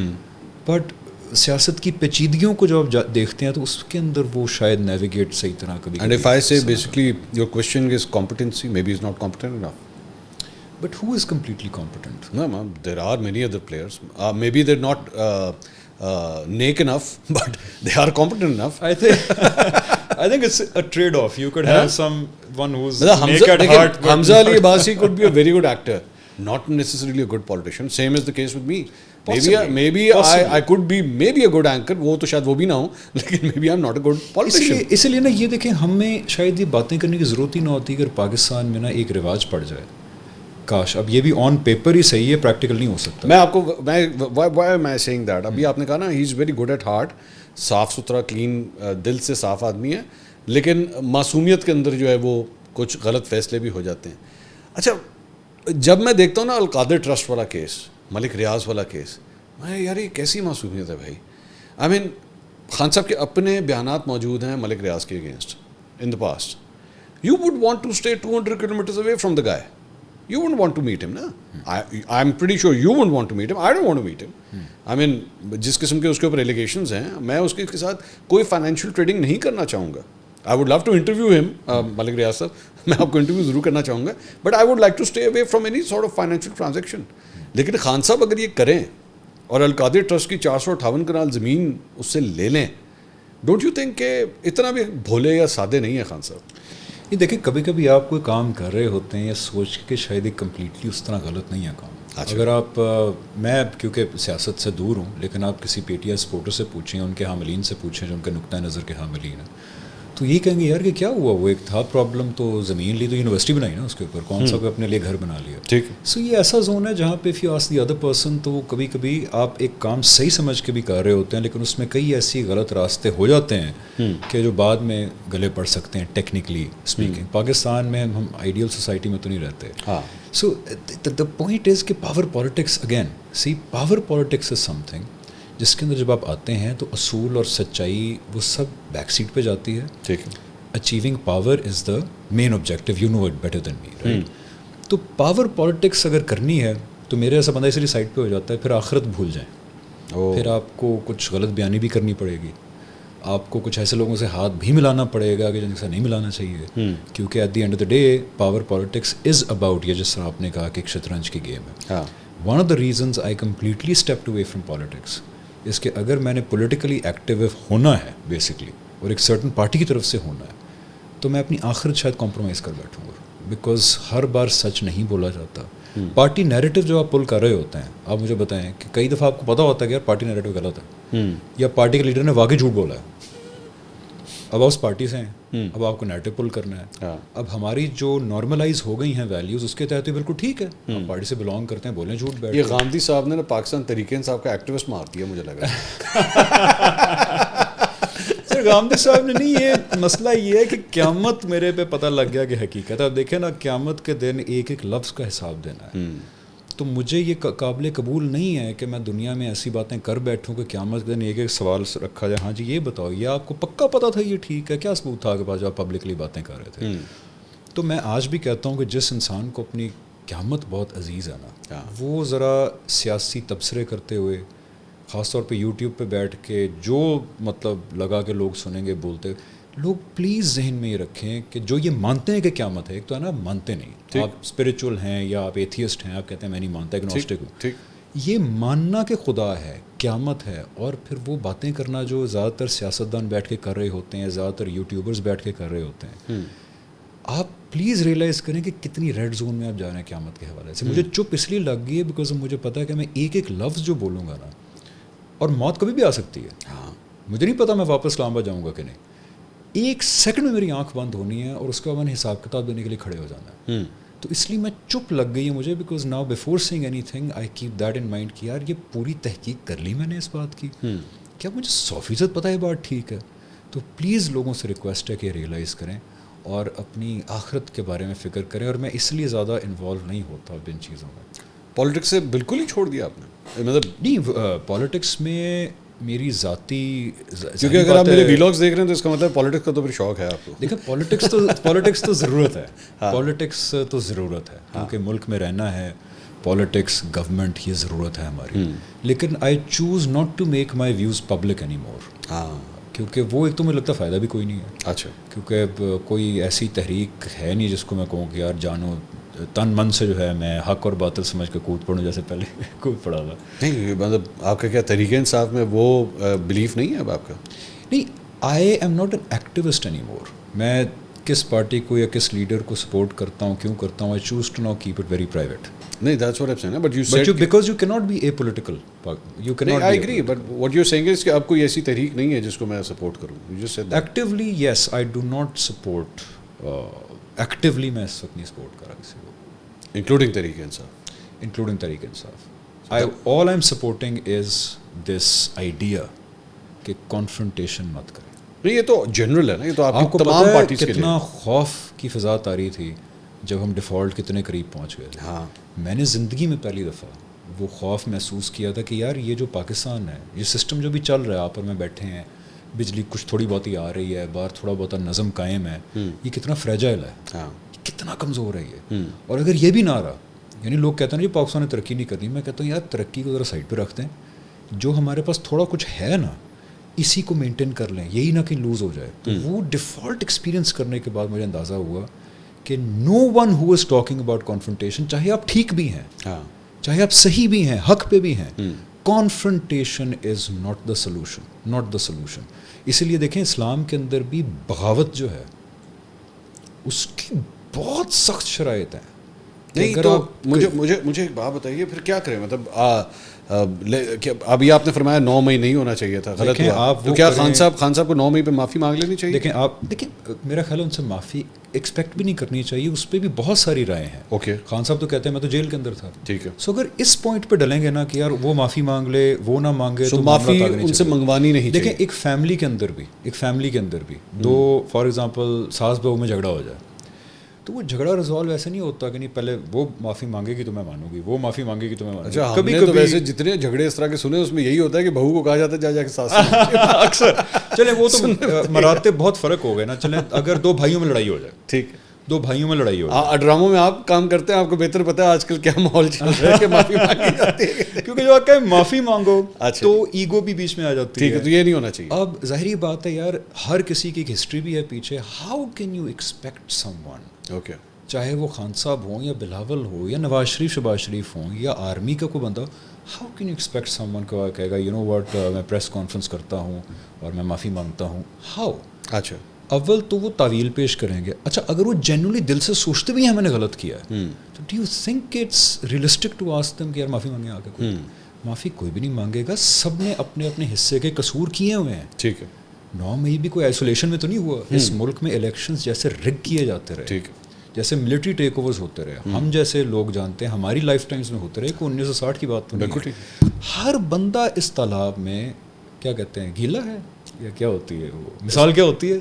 Speaker 2: But سیاست کی پیچیدگیوں کو جب آپ دیکھتے ہیں تو اس کے اندر وہ شاید نیویگیٹ صحیح طرح کبھی.
Speaker 1: And if I say basically your question is competency, maybe is not competent enough.
Speaker 2: But who is completely competent?
Speaker 1: No, ma'am, there are many other players. Maybe they're not naked enough, but they are competent enough.
Speaker 2: I think it's a trade-off. You could have someone who's
Speaker 1: Hamza,
Speaker 2: naked at heart.
Speaker 1: Hamza Ali Abbasi could be a very good actor, not necessarily a good politician. Same is the case with me. Maybe I could be maybe a good anchor. وہ تو شاید وہ بھی نہ ہوں, لیکن maybe I'm not a good politician.
Speaker 2: اس لیے نا یہ دیکھیں, ہمیں شاید یہ باتیں کرنے کی ضرورت ہی نہ ہوتی اگر پاکستان میں نا ایک رواج پڑ جائے. کاش اب یہ بھی آن پیپر ہی صحیح ہے, پریکٹیکل نہیں ہو سکتا.
Speaker 1: میں آپ کو وائی میں سیئنگ دیٹ, ابھی آپ نے کہا نا he is very good at heart, صاف ستھرا کلین دل سے صاف آدمی ہے, لیکن معصومیت کے اندر جو ہے وہ کچھ غلط فیصلے بھی ہو جاتے ہیں. اچھا, جب میں دیکھتا ہوں نا القادر ٹرسٹ والا کیس, ملک ریاض والا کیس, میں یار یہ کیسی معصومیت ہے بھائی. آئی مین خان صاحب کے اپنے بیانات موجود ہیں ملک ریاض کے against in the past. You would want to stay 200 kilometers away from the guy. You wouldn't want to meet him, na? I'm pretty sure you wouldn't want to meet him. I don't want to meet him. I mean, جس قسم کے اس کے اوپر allegations ہیں, میں اس کے ساتھ کوئی فائنینشیل ٹریڈنگ نہیں کرنا چاہوں گا. I would love to interview him, ملک ریاض صاحب, میں آپ کو انٹرویو ضرور کرنا چاہوں گا, but I would like to stay away from any sort of financial transaction. لیکن خان صاحب اگر یہ کریں اور القادر ٹرسٹ کی 458 کنال زمین اس سے لے لیں, ڈونٹ یو تھنک کہ اتنا بھی بھولے یا سادے نہیں ہیں خان صاحب؟
Speaker 2: یہ دیکھیں کبھی کبھی آپ کوئی کام کر رہے ہوتے ہیں یا سوچ کے شاید ایک کمپلیٹلی اس طرح غلط نہیں ہے کام. اگر آپ, میں کیونکہ سیاست سے دور ہوں, لیکن آپ کسی پی ٹی آئی سپورٹر سے پوچھیں, ان کے حاملین سے پوچھیں جو ان کے نقطۂ نظر کے حاملین ہیں, تو یہی کہیں گے یار کہ کیا ہوا, وہ ایک تھا پرابلم, تو زمین لی تو یونیورسٹی بنائی نا اس کے اوپر, کون سا کوئی اپنے لیے گھر بنا لیا. ٹھیک. سو یہ ایسا زون ہے جہاں پہ if you ask the other person, تو کبھی کبھی آپ ایک کام صحیح سمجھ کے بھی کر رہے ہوتے ہیں, لیکن اس میں کئی ایسی غلط راستے ہو جاتے ہیں کہ جو بعد میں گلے پڑ سکتے ہیں ٹیکنیکلی اسپیکنگ. پاکستان میں ہم آئیڈیل سوسائٹی میں تو نہیں رہتے. سو دا پوائنٹ از کہ power politics, again see power politics is something جس کے اندر جب آپ آتے ہیں تو اصول اور سچائی وہ سب بیک سیٹ پہ جاتی ہے. ٹھیک ہے. Achieving power is the main objective, you know it better than me, right. تو پاور پالیٹکس اگر کرنی ہے تو میرے ایسا بندہ اس لیے سائڈ پہ ہو جاتا ہے, پھر آخرت بھول جائیں, پھر آپ کو کچھ غلط بیانی بھی کرنی پڑے گی, آپ کو کچھ ایسے لوگوں سے ہاتھ بھی ملانا پڑے گا کہ جن سے نہیں ملانا چاہیے, کیونکہ at the end of the day power politics is about, یہ جس طرح آپ نے کہا کہ ایک شطرنج کی گیم ہے. One of the reasons I completely stepped away from politics اس کہ اگر میں نے پولیٹیکلی ایکٹیو ہونا ہے بیسکلی, اور ایک سرٹن پارٹی کی طرف سے ہونا ہے, تو میں اپنی آخرت شاید کمپرومائز کر بیٹھوں گا, بیکاز ہر بار سچ نہیں بولا جاتا. پارٹی نیریٹو جو آپ پل کر رہے ہوتے ہیں, آپ مجھے بتائیں کہ کئی دفعہ آپ کو پتہ ہوتا ہے کہ یار پارٹی نیریٹو غلط ہے, یا پارٹی کے لیڈر نے واقعی جھوٹ بولا ہے, اب آپ اس پارٹی سے ہیں, اب آپ کو نیریٹو پل کرنا ہے. اب ہماری جو نارملائز ہو گئی ہیں ویلیوز, اس کے تحت بالکل ٹھیک ہے, ہم پارٹی سے بلانگ کرتے ہیں, بولیں جھوٹ بیٹھ.
Speaker 1: یہ غامدی صاحب نے پاکستان تحریک انصاف کا ایکٹیوسٹ مار دیا مجھے لگا.
Speaker 2: غامدی صاحب نے نہیں, یہ مسئلہ یہ ہے کہ قیامت میرے پہ پتہ لگ گیا کہ حقیقت ہے. اب دیکھیں نا, قیامت کے دن ایک ایک لفظ کا حساب دینا ہے, تو مجھے یہ قابل قبول نہیں ہے کہ میں دنیا میں ایسی باتیں کر بیٹھوں کہ قیامت کے دن ایک ایک سوال رکھا جائے, ہاں جی یہ بتاؤ یہ آپ کو پکا پتہ تھا یہ ٹھیک ہے, کیا ثبوت تھا آپ کے پاس جو آپ پبلکلی باتیں کر رہے تھے. تو میں آج بھی کہتا ہوں کہ جس انسان کو اپنی قیامت بہت عزیز ہے نا, وہ ذرا سیاسی تبصرے کرتے ہوئے, خاص طور پہ یوٹیوب پہ بیٹھ کے جو مطلب لگا کے لوگ سنیں گے بولتے, لوگ پلیز ذہن میں یہ رکھیں کہ جو یہ مانتے ہیں کہ قیامت ہے, ایک تو ہے نا مانتے نہیں, آپ اسپریچول ہیں یا آپ ایتھیسٹ ہیں, آپ کہتے ہیں میں نہیں مانتا, ایگنوسٹک ہوں, یہ ماننا کہ خدا ہے, قیامت ہے, اور پھر وہ باتیں کرنا جو زیادہ تر سیاستدان بیٹھ کے کر رہے ہوتے ہیں, زیادہ تر یوٹیوبرز بیٹھ کے کر رہے ہوتے ہیں, آپ پلیز ریئلائز کریں کہ کتنی ریڈ زون میں آپ جا رہے ہیں قیامت کے حوالے سے. مجھے چپ اس لیے لگ گئی ہے بیکاز مجھے پتا ہے کہ میں ایک ایک لفظ جو بولوں گا نا, اور موت کبھی بھی آ سکتی ہے, مجھے نہیں پتا میں واپس اسلام آباد جاؤں گا کہ نہیں, ایک سیکنڈ میں میری آنکھ بند ہونی ہے اور اس کے بعد میں نے حساب کتاب دینے کے لیے کھڑے ہو جانا ہے. تو اس لیے میں چپ لگ گئی ہے مجھے, because now before seeing anything I keep that in mind کہ یار یہ پوری تحقیق کر لی میں نے اس بات کی, کیا مجھے 100% پتہ ہے بات ٹھیک ہے. تو پلیز لوگوں سے ریکویسٹ ہے کہ ریئلائز کریں اور اپنی آخرت کے بارے میں فکر کریں, اور میں اس لیے زیادہ انوالو نہیں ہوتا اب ان چیزوں میں.
Speaker 1: پالیٹکس سے بالکل ہی چھوڑ دیا آپ نے, مطلب
Speaker 2: نہیں پالیٹکس میں میری ذاتی,
Speaker 1: کیونکہ اگر آپ میرے ویلاگس دیکھ رہے ہیں تو اس کا مطلب پالیٹکس کا تو پھر شوق ہے آپ کو.
Speaker 2: دیکھیں پالیٹکس تو ضرورت ہے, پالیٹکس تو ضرورت ہے, کیونکہ ملک میں رہنا ہے, پالیٹکس گورنمنٹ یہ ضرورت ہے ہماری, لیکن I choose not to make my views public any more, کیونکہ وہ ایک تو مجھے لگتا ہے فائدہ بھی کوئی نہیں ہے.
Speaker 1: اچھا,
Speaker 2: کیونکہ کوئی ایسی تحریک ہے نہیں جس کو میں کہوں کہ یار جانو تن من سے جو ہے میں حق اور باطل سمجھ کے کود پڑوں جیسے پہلے کود پڑا تھا.
Speaker 1: نہیں مطلب آپ کا کیا طریقہ انصاف میں وہ بلیف نہیں ہے اب آپ کا؟
Speaker 2: نہیں, آئی am not an activist any more. میں کس پارٹی کو یا کس لیڈر کو سپورٹ کرتا ہوں, کیوں کرتا ہوں, I choose to now keep it very private.
Speaker 1: نہیں, that's what I'm saying, but you said
Speaker 2: because you cannot be apolitical. You cannot.
Speaker 1: I agree, but what you're saying is کہ اب کوئی ایسی تحریک نہیں ہے جس کو میں سپورٹ کروں. You just said that.
Speaker 2: Actively, yes, I do not support. Actively میں اس وقت نہیں سپورٹ کر رہا کسی کو.
Speaker 1: Including Tehreek Insaf.
Speaker 2: Including Tehreek Insaf. All I'm supporting is this idea کہ confrontation مت کریں.
Speaker 1: نہیں, یہ تو جنرل ہے نا, یہ تو آپ
Speaker 2: کو
Speaker 1: تمام پارٹیز کے لیے.
Speaker 2: کتنا خوف کی فضا طاری تھی جب ہم ڈیفالٹ کتنے قریب پہنچ گئے تھے.
Speaker 1: ہاں,
Speaker 2: میں نے زندگی میں پہلی دفعہ وہ خوف محسوس کیا تھا کہ یار یہ جو پاکستان ہے, یہ سسٹم جو بھی چل رہا ہے, آپ اور میں بیٹھے ہیں, بجلی کچھ تھوڑی بہت ہی آ رہی ہے, باہر تھوڑا بہت نظم قائم ہے, یہ کتنا فریجائل ہے, کتنا کمزور ہے یہ. اور اگر یہ بھی نہ رہا, یعنی لوگ کہتے ہیں نا یہ پاکستان نے ترقی نہیں کرنی, میں کہتا ہوں یار ترقی کو ذرا سائڈ پہ رکھتے ہیں, جو ہمارے پاس تھوڑا کچھ ہے نا اسی کو مینٹین کر لیں, یہی نہ کہ لوز ہو جائے. تو وہ ڈیفالٹ ایکسپیرینس کرنے کے بعد مجھے اندازہ ہوا کہ no one who is talking about confrontation, چاہے آپ ٹھیک بھی ہیں, چاہے آپ صحیح بھی ہیں, حق پہ بھی ہیں, confrontation is not the solution, not the solution. اسی لیے دیکھیں اسلام کے اندر بھی بغاوت جو ہے اس کی بہت سخت شرائط ہیں.
Speaker 1: نہیں تو مجھے ایک بات بتائیے, پھر کیا کریں, مطلب ابھی آپ نے فرمایا 9 مئی نہیں ہونا چاہیے تھا, غلط ہوا, تو کیا خان صاحب کو 9 مئی پہ معافی مانگ لینی چاہیے؟
Speaker 2: دیکھیں میرا خیال ہے ان سے معافی ایکسپیکٹ بھی نہیں کرنی چاہیے, اس پہ بھی بہت ساری رائے ہیں.
Speaker 1: اوکے,
Speaker 2: خان صاحب تو کہتے ہیں میں تو جیل کے اندر تھا,
Speaker 1: ٹھیک ہے.
Speaker 2: سو اگر اس پوائنٹ پہ ڈلیں گے نا کہ یار وہ معافی مانگ لے وہ نہ مانگے, تو
Speaker 1: معافی ان سے منگوانی نہیں چاہیے.
Speaker 2: دیکھیں ایک فیملی کے اندر بھی دو فار ایگزامپل ساس بہو میں جھگڑا ہو جائے, تو وہ جھگڑا ریزالو ایسے نہیں ہوتا کہ نہیں پہلے وہ معافی مانگے گی تو میں مانوں گی, وہ معافی مانگے گی تو میں مانوں گی.
Speaker 1: کبھی کبھی ویسے جتنے جھگڑے اس طرح کے سنے اس میں یہی ہوتا ہے کہ بہو کو کہا جاتا ہے جا کے ساس
Speaker 2: اکثر. چلیں وہ تو مراتب بہت فرق ہو گئے نا. چلیں اگر 2 بھائیوں میں لڑائی ہو جائے, ٹھیک ہے, 2 بھائیوں میں لڑائی ہو جائے,
Speaker 1: ڈراموں میں آپ کام کرتے ہیں, آپ کو بہتر پتا ہے آج کل کیا ماحول چل رہا ہے کہ معافی مانگی جاتی ہے,
Speaker 2: کیونکہ جو آپ کہیں معافی مانگو تو ایگو بھی بیچ میں آ جاتی ہے.
Speaker 1: ٹھیک ہے, تو یہ نہیں ہونا چاہیے.
Speaker 2: اب ظاہری بات ہے یار, ہر کسی کی ایک ہسٹری بھی ہے پیچھے. How can you expect some one,
Speaker 1: okay,
Speaker 2: چاہے وہ خان صاحب ہوں یا بلاول ہو یا نواز شریف شہباز شریف ہوں یا آرمی کا کوئی بندہ, how can you expect some one کو کہے گا یو نو واٹ میں پریس کانفرنس کرتا ہوں اور میں معافی مانگتا ہوں. ہاؤ؟ اچھا, اول تو وہ تعویل پیش کریں گے. اچھا, اگر وہ جینولی دل سے سوچتے بھی ہیں میں نے غلط کیا ہے, تو do you think it's realistic to ask them کہ یار معافی مانگے؟ آگے کوئی معافی کوئی بھی نہیں مانگے گا, سب نے اپنے اپنے حصے کے قصور کیے ہوئے ہیں.
Speaker 1: ٹھیک ہے,
Speaker 2: 9 مئی بھی کوئی آئسولیشن میں تو نہیں ہوا. اس ملک میں الیکشنز جیسے رگ کیے جاتے رہے,
Speaker 1: ٹھیک ہے,
Speaker 2: جیسے ملٹری ٹیک اوورز ہوتے رہے, ہم جیسے لوگ جانتے ہیں ہماری لائف ٹائمز میں ہوتے رہے, کہ 1960 کی بات تو نہیں. ہر بندہ اس تالاب میں کیا کہتے ہیں گیلا ہے, یا کیا ہوتی ہے وہ مثال کیا ہوتی ہے,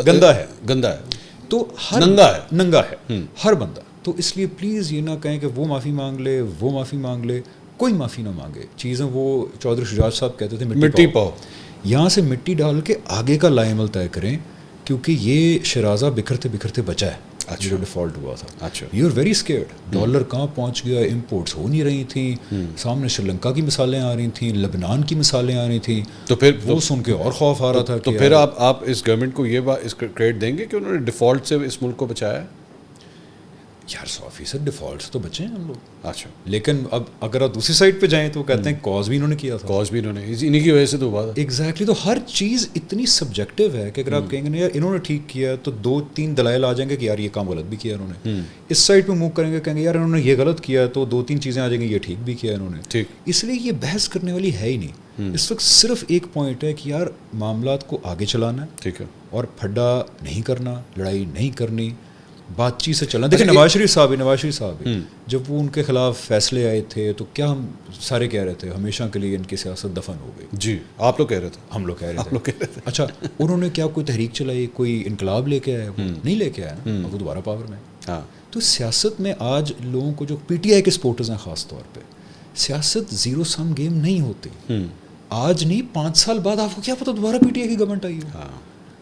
Speaker 2: گندا ہے,
Speaker 1: گندا ہے
Speaker 2: تو ننگا ہے ہر بندہ. تو اس لیے پلیز یہ نہ کہیں کہ وہ معافی مانگ لے, وہ معافی مانگ لے, کوئی معافی نہ مانگے. چیزیں وہ چودھری شجاعت صاحب کہتے تھے
Speaker 1: مٹی پاؤ,
Speaker 2: یہاں سے مٹی ڈال کے آگے کا لائے عمل طے کریں, کیونکہ یہ شرازہ بکھرتے بکھرتے بچا ہے جو ڈیفالٹ ہوا تھا.
Speaker 1: اچھا,
Speaker 2: you are very scared. Dollar کہاں پہنچ گیا, امپورٹس ہو نہیں رہی تھیں, سامنے سری لنکا کی مثالیں آ رہی تھیں, لبنان کی مثالیں آ رہی تھیں,
Speaker 1: تو پھر
Speaker 2: وہ سن کے اور خوف آ رہا تھا.
Speaker 1: تو پھر آپ اس گورنمنٹ کو یہ اس کریڈٹ دیں گے کہ انہوں نے ڈیفالٹ سے اس ملک کو بچایا ہے؟
Speaker 2: یار 100% ڈیفالٹ سے تو بچے ہیں ہم لوگ.
Speaker 1: اچھا,
Speaker 2: لیکن اب اگر آپ دوسری سائڈ پہ جائیں تو وہ کہتے ہیں کاز بھی انہوں نے کیا تھا.
Speaker 1: کاز بھی انہوں نے, انہیں کی وجہ سے تو ہوا تھا.
Speaker 2: ایگزیکٹلی. تو ہر چیز اتنی سبجیکٹو ہے کہ اگر آپ کہیں گے نا یار انہوں نے ٹھیک کیا تو 2-3 دلائل آ جائیں گے کہ یار یہ کام غلط بھی کیا انہوں نے. اس سائڈ پہ موو کریں گے, کہیں گے یار انہوں نے یہ غلط کیا تو 2-3 چیزیں آ جائیں گی یہ ٹھیک بھی کیا انہوں نے.
Speaker 1: ٹھیک,
Speaker 2: اس لیے یہ بحث کرنے والی ہے ہی نہیں. اس وقت صرف ایک پوائنٹ ہے کہ یار معاملات کو آگے چلانا ہے,
Speaker 1: ٹھیک ہے,
Speaker 2: اور پھڈا نہیں کرنا, لڑائی نہیں کرنی, بات چیت سے چلنا. دیکھیں نواز شریف صاحب جب وہ ان کے خلاف فیصلے آئے تھے تو کیا ہم سارے کہہ رہے تھے ہمیشہ کے لیے ان کی سیاست دفن ہو گئی.
Speaker 1: جی آپ لوگ کہہ رہے تھے,
Speaker 2: ہم لوگ کہہ رہے تھے. اچھا, انہوں نے کیا کوئی تحریک چلائی, کوئی انقلاب لے کے آئے؟ نہیں لے کے آیا نا, وہ دوبارہ پاور میں.
Speaker 1: ہاں,
Speaker 2: تو سیاست میں آج لوگوں کو جو پی ٹی آئی کے سپورٹرز ہیں خاص طور پہ, سیاست زیرو سم گیم نہیں ہوتی. آج نہیں 5 سال بعد آپ کو کیا پتا دوبارہ پی ٹی آئی کی گورنمنٹ آئی ہو.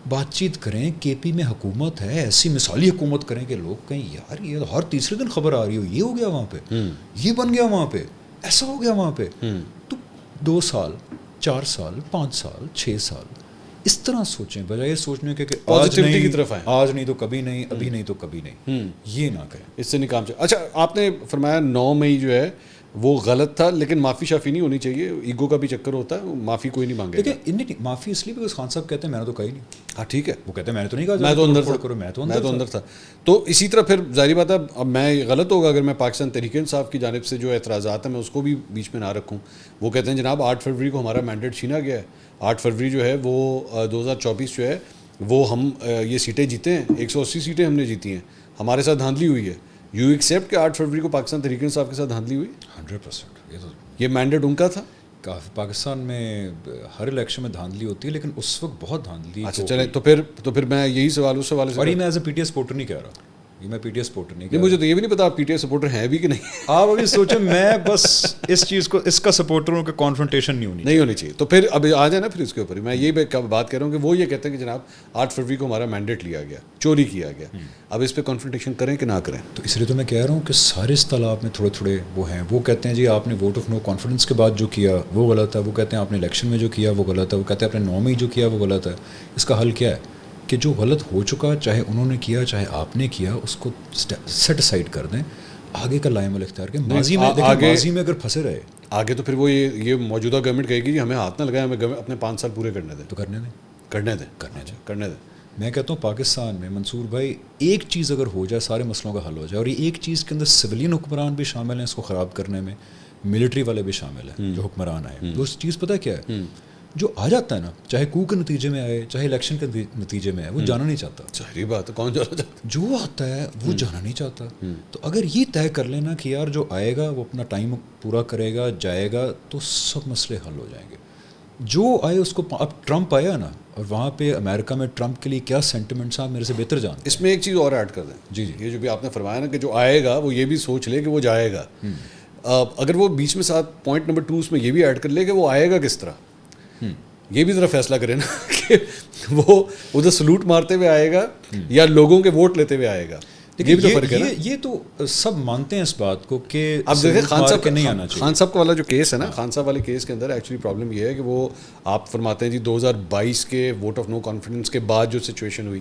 Speaker 2: بات چیت کریں, کے پی میں حکومت ہے, ایسی مثالی حکومت کریں کہ لوگ کہیں یار یہ ہر تیسرے دن خبر آ رہی ہو, یہ ہو گیا وہاں پہ, یہ بن گیا وہاں پہ, ایسا ہو گیا وہاں پہ. تو 2 سال 4 سال 5 سال 6 سال اس طرح سوچیں, بجائے سوچنے کے کہ
Speaker 1: پازیٹیوٹی کی طرف آئیں,
Speaker 2: آج نہیں تو کبھی نہیں, ابھی نہیں تو کبھی نہیں, یہ نہ کریں.
Speaker 1: اس سے نہیں کام چلے. اچھا, آپ نے فرمایا 9 مئی جو ہے وہ غلط تھا, لیکن معافی شافی نہیں ہونی چاہیے, ایگو کا بھی چکر ہوتا ہے, معافی کوئی نہیں مانگے.
Speaker 2: دیکھیں معافی اس لیے بیکاز خان صاحب کہتے ہیں میں نے تو کہی نہیں.
Speaker 1: ہاں ٹھیک ہے,
Speaker 2: وہ کہتے ہیں میں نے تو نہیں کہا,
Speaker 1: میں تو اندر تھا. تو اسی طرح پھر ظاہری بات ہے, اب میں غلط ہوگا اگر میں پاکستان تحریک انصاف کی جانب سے جو اعتراضات ہیں میں اس کو بھی بیچ میں نہ رکھوں. وہ کہتے ہیں جناب 8 فروری کو ہمارا مینڈیٹ چھینا گیا ہے, 8 فروری جو ہے وہ 2024 جو ہے وہ ہم یہ سیٹیں جیتے ہیں, 180 سیٹیں ہم نے جیتی ہیں, ہمارے ساتھ دھاندلی ہوئی ہے. یو ایکسیپٹ کہ 8 فروری کو پاکستان تحریک انصاف کے ساتھ دھاندلی ہوئی؟
Speaker 2: 100%.
Speaker 1: یہ مینڈیٹ ان کا تھا.
Speaker 2: پاکستان میں ہر الیکشن میں دھاندلی ہوتی ہے, لیکن اس وقت بہت دھاندلی.
Speaker 1: اچھا چلیں, تو پھر میں یہی سوال اس حوالے سے,
Speaker 2: اور یہ میں as a P T I supporter نہیں کہہ رہا, یہ میں پی ٹی آئی سپورٹر نہیں.
Speaker 1: مجھے تو یہ بھی نہیں پتا آپ پی ٹی آئی سپورٹر ہیں بھی کہ نہیں.
Speaker 2: آپ ابھی سوچیں, میں بس اس چیز کو, اس کا سپورٹر ہوں کہ کانفرنٹیشن نہیں ہونی
Speaker 1: چاہیے. تو پھر اب آ جائے نا پھر اس کے اوپر, میں یہ بات کہہ رہا ہوں کہ وہ یہ کہتے ہیں کہ جناب 8 فروری کو ہمارا مینڈیٹ لیا گیا, چوری کیا گیا, اب اس پہ کانفرنٹیشن کریں کہ نہ کریں.
Speaker 2: تو اس لیے تو میں کہہ رہا ہوں کہ سارے اصطلاحات میں تھوڑے تھوڑے وہ ہیں. وہ کہتے ہیں جی آپ نے ووٹ آف نو کانفیڈنس کے بعد جو کیا وہ غلط ہے, وہ کہتے ہیں آپ نے الیکشن میں جو کیا وہ غلط ہے, وہ کہتے ہیں آپ نے 9 مئی جو کیا وہ غلط ہے. اس کا حل کیا ہے کہ جو غلط ہو چکا, چاہے انہوں نے کیا چاہے آپ نے کیا, اس کو سیٹ اسائڈ کر دیں, آگے کا لائے عمل اختیار کریں. ماضی میں اگر پھنسے رہے
Speaker 1: آگے تو پھر وہ یہ موجودہ گورنمنٹ کہے گی جی ہمیں ہاتھ نہ لگائے, ہمیں اپنے 5 سال پورے کرنے دیں.
Speaker 2: تو کرنے دیں. میں کہتا ہوں پاکستان میں منصور بھائی ایک چیز اگر ہو جائے سارے مسئلوں کا حل ہو جائے, اور یہ ایک چیز کے اندر سویلین حکمران بھی شامل ہیں اس کو خراب کرنے میں, ملٹری والے بھی شامل ہیں جو حکمران آئے. تو اس چیز پتہ کیا ہے, جو آ جاتا ہے نا, چاہے کو کے نتیجے میں آئے چاہے الیکشن کے نتیجے میں آئے, وہ جانا نہیں چاہتا.
Speaker 1: ظاہری بات ہے, کون جانا چاہتا,
Speaker 2: جو آتا ہے وہ جانا نہیں چاہتا. تو اگر یہ طے کر لینا کہ یار جو آئے گا وہ اپنا ٹائم پورا کرے گا, جائے گا, تو سب مسئلے حل ہو جائیں گے. جو آئے اس کو, اب ٹرمپ آیا نا, اور وہاں پہ امریکہ میں ٹرمپ کے لیے کیا سینٹیمنٹس ہیں آپ میرے سے بہتر جانتے ہیں.
Speaker 1: اس میں ایک چیز اور ایڈ کر دیں. جی یہ جو بھی آپ نے فرمایا نا کہ جو آئے گا وہ یہ بھی سوچ لے کہ وہ جائے گا. اگر وہ بیچ میں ساتھ پوائنٹ نمبر 2 اس میں یہ بھی ایڈ کر لے کہ وہ آئے گا کس طرح, یہ بھی ذرا فیصلہ کرے نا کہ وہ ادھر سلوٹ مارتے ہوئے آئے گا یا لوگوں کے ووٹ لیتے ہوئے آئے گا. یہ بھی تو فرق ہے نا.
Speaker 2: یہ تو سب مانتے ہیں اس بات کو کہ
Speaker 1: اب دیکھیں خان صاحب
Speaker 2: نہیں آنا چاہیے.
Speaker 1: خان صاحب کا والا جو کیس ہے نا, خان صاحب والے کیس کے اندر ایکچولی پرابلم یہ ہے کہ وہ آپ فرماتے ہیں جی 2022 کے ووٹ آف نو کانفیڈنس کے بعد جو سچویشن ہوئی.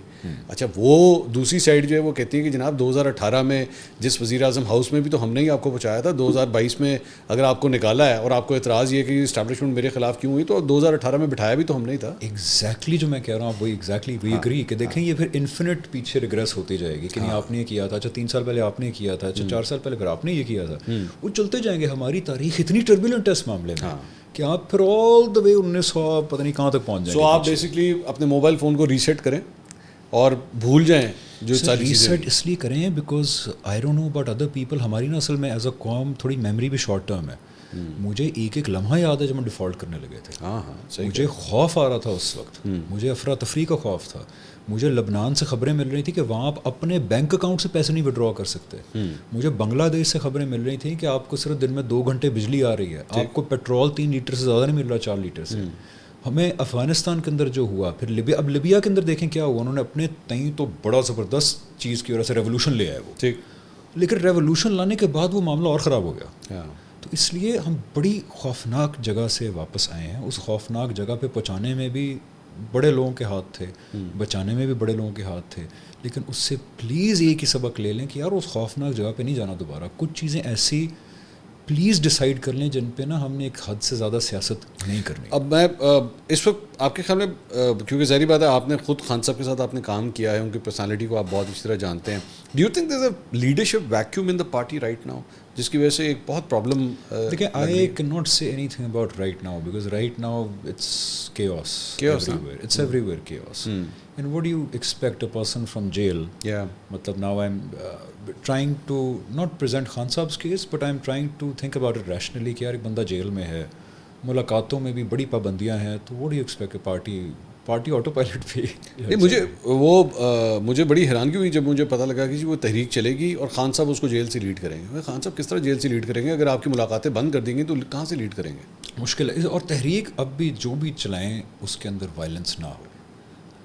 Speaker 1: اچھا وہ دوسری سائڈ جو ہے وہ کہتی ہے کہ جناب 2018 میں جس وزیر اعظم ہاؤس میں بھی تو ہم نے ہی آپ کو پہنچایا تھا, 2022 میں اگر آپ کو نکالا ہے اور آپ کو اعتراض یہ کہ اسٹیبلشمنٹ میرے خلاف کیوں ہوئی, تو 2018 میں بٹھایا بھی تو ہم نے ہی تھا.
Speaker 2: ایگزیکٹلی جو میں کہہ رہا ہوں وہی ایگزیکٹلی وی اگری کہ دیکھیں یہ پھر انفینٹ پیچھے ریگریس ہوتی جائے گی کہ نہیں آپ نے یہ کیا تھا, اچھا 3 سال پہلے آپ نے کیا تھا, اچھا 4 سال پہلے پھر آپ نے یہ کیا تھا. وہ چلتے جائیں گے. ہماری تاریخ اتنی ٹربولنٹ ہے اس معاملے میں کہ آپ پھر آل دا وے 1900 پتہ نہیں کہاں تک پہنچ جائیں گے.
Speaker 1: سو آپ بیسکلی اپنے موبائل فون کو ریسیٹ کریں اور بھول جائیں جو ساری چیزیں.
Speaker 2: ریسیٹ اس لیے کریں because I don't know about other people, ہماری نا اصل میں ایز اے قوم تھوڑی میموری بھی شارٹ ٹرم ہے. مجھے ایک ایک لمحہ یاد ہے جب ہم ڈیفالٹ کرنے لگے تھے.
Speaker 1: ہاں ہاں صحیح.
Speaker 2: مجھے خوف آ رہا تھا اس وقت, مجھے افراتفری کا خوف تھا. مجھے لبنان سے خبریں مل رہی تھیں کہ وہاں آپ اپنے بینک اکاؤنٹ سے پیسے نہیں وڈرا کر سکتے. مجھے بنگلہ دیش سے خبریں مل رہی تھیں کہ آپ کو صرف دن میں 2 گھنٹے بجلی آ رہی ہے, آپ کو پیٹرول 3 لیٹر سے زیادہ نہیں مل رہا, 4 لیٹر سے. ہمیں افغانستان کے اندر جو ہوا, پھر لیبیا, اب لیبیا کے اندر دیکھیں کیا ہوا, انہوں نے اپنے تئیں تو بڑا زبردست چیز کی وجہ سے ریولوشن لے آئے وہ,
Speaker 1: ٹھیک,
Speaker 2: لیکن ریولوشن لانے کے بعد وہ معاملہ اور خراب ہو گیا. تو اس لیے ہم بڑی خوفناک جگہ سے واپس آئے ہیں. اس خوفناک جگہ پہ پہنچانے میں بھی بڑے لوگوں کے ہاتھ تھے, بچانے میں بھی بڑے لوگوں کے ہاتھ تھے, لیکن اس سے پلیز ایک ہی سبق لے لیں کہ یار اس خوفناک جگہ پہ نہیں جانا دوبارہ. کچھ چیزیں ایسی پلیز ڈیسائیڈ کر لیں جن پہ نا ہم نے ایک حد سے زیادہ سیاست نہیں کرنی.
Speaker 1: اب میں اس وقت آپ کے خیال میں, کیونکہ ظاہری بات ہے آپ نے خود خان صاحب کے ساتھ آپ نے کام کیا ہے, ان کی پرسنالٹی کو آپ بہت اچھی طرح جانتے ہیں. Do you think there is a leadership vacuum in the party right now, جس کی وجہ سے ایک بہت پرابلم؟
Speaker 2: دیکھیں, I can not say anything about right now because right now it's chaos everywhere. It's everywhere chaos. And what do you expect a person from jail?
Speaker 1: Yeah.
Speaker 2: مطلب now I'm trying to not present Khan صاحب's case but I'm trying to think about it rationally کہ یار ایک بندہ جیل میں ہے, ملاقاتوں میں بھی بڑی پابندیاں ہیں, تو what do you expect a party auto pilot پہ.
Speaker 1: نہیں, مجھے بڑی حیرانگی ہوئی جب مجھے پتہ لگا کہ جی وہ تحریک چلے گی اور خان صاحب اس کو جیل سے لیڈ کریں گے. خان صاحب کس طرح جیل سے لیڈ کریں گے؟ اگر آپ کی ملاقاتیں بند کر دیں گے تو کہاں سے لیڈ کریں گے؟
Speaker 2: مشکل ہے. اور تحریک اب بھی جو بھی چلائیں اس کے اندر وائلنس نہ ہو.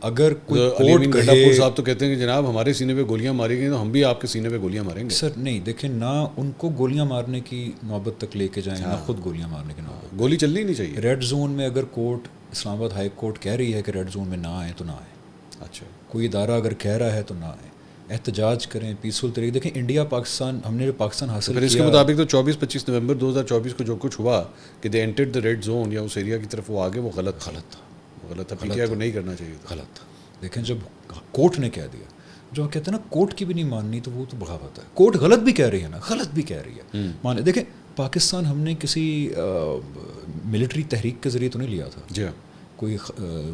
Speaker 2: اگر کوئی کورٹ
Speaker 1: کہے, صاحب تو کہتے ہیں کہ جناب ہمارے سینے پہ گولیاں ماری گئی تو ہم بھی آپ کے سینے پہ گولیاں ماریں گے.
Speaker 2: سر نہیں, دیکھیں نہ ان کو گولیاں مارنے کی نوبت تک لے کے جائیں, نہ خود گولیاں مارنے کی نوبت.
Speaker 1: گولی چلنی نہیں چاہیے.
Speaker 2: ریڈ زون میں اگر کورٹ, اسلام آباد ہائی کورٹ کہہ رہی ہے کہ ریڈ زون میں نہ آئیں تو نہ آئیں.
Speaker 1: اچھا,
Speaker 2: کوئی ادارہ اگر کہہ رہا ہے تو نہ آئیں, احتجاج کریں پیسفل طریقے. دیکھیں انڈیا پاکستان, ہم نے جو پاکستان حاصل کیا,
Speaker 1: اس کے مطابق تو 24-25 نومبر 2024 کو جو کچھ ہوا کہ دے انٹرڈ دا ریڈ زون یا اس ایریا کی طرف وہ آگے, وہ غلط
Speaker 2: تھا.
Speaker 1: غلط تھا. پی ٹی آئی کو نہیں کرنا چاہیے تھا.
Speaker 2: غلط تھا. دیکھیں جب کورٹ نے کہہ دیا, جو کہتے ہیں نا کورٹ کی بھی نہیں ماننی تو وہ تو بغاوت ہے. کورٹ غلط بھی کہہ رہی ہے نا, غلط بھی کہہ رہی ہے, مان. دیکھیں پاکستان ہم نے کسی ملٹری تحریک کے ذریعے تو نہیں لیا تھا,
Speaker 1: جی ہاں,
Speaker 2: کوئی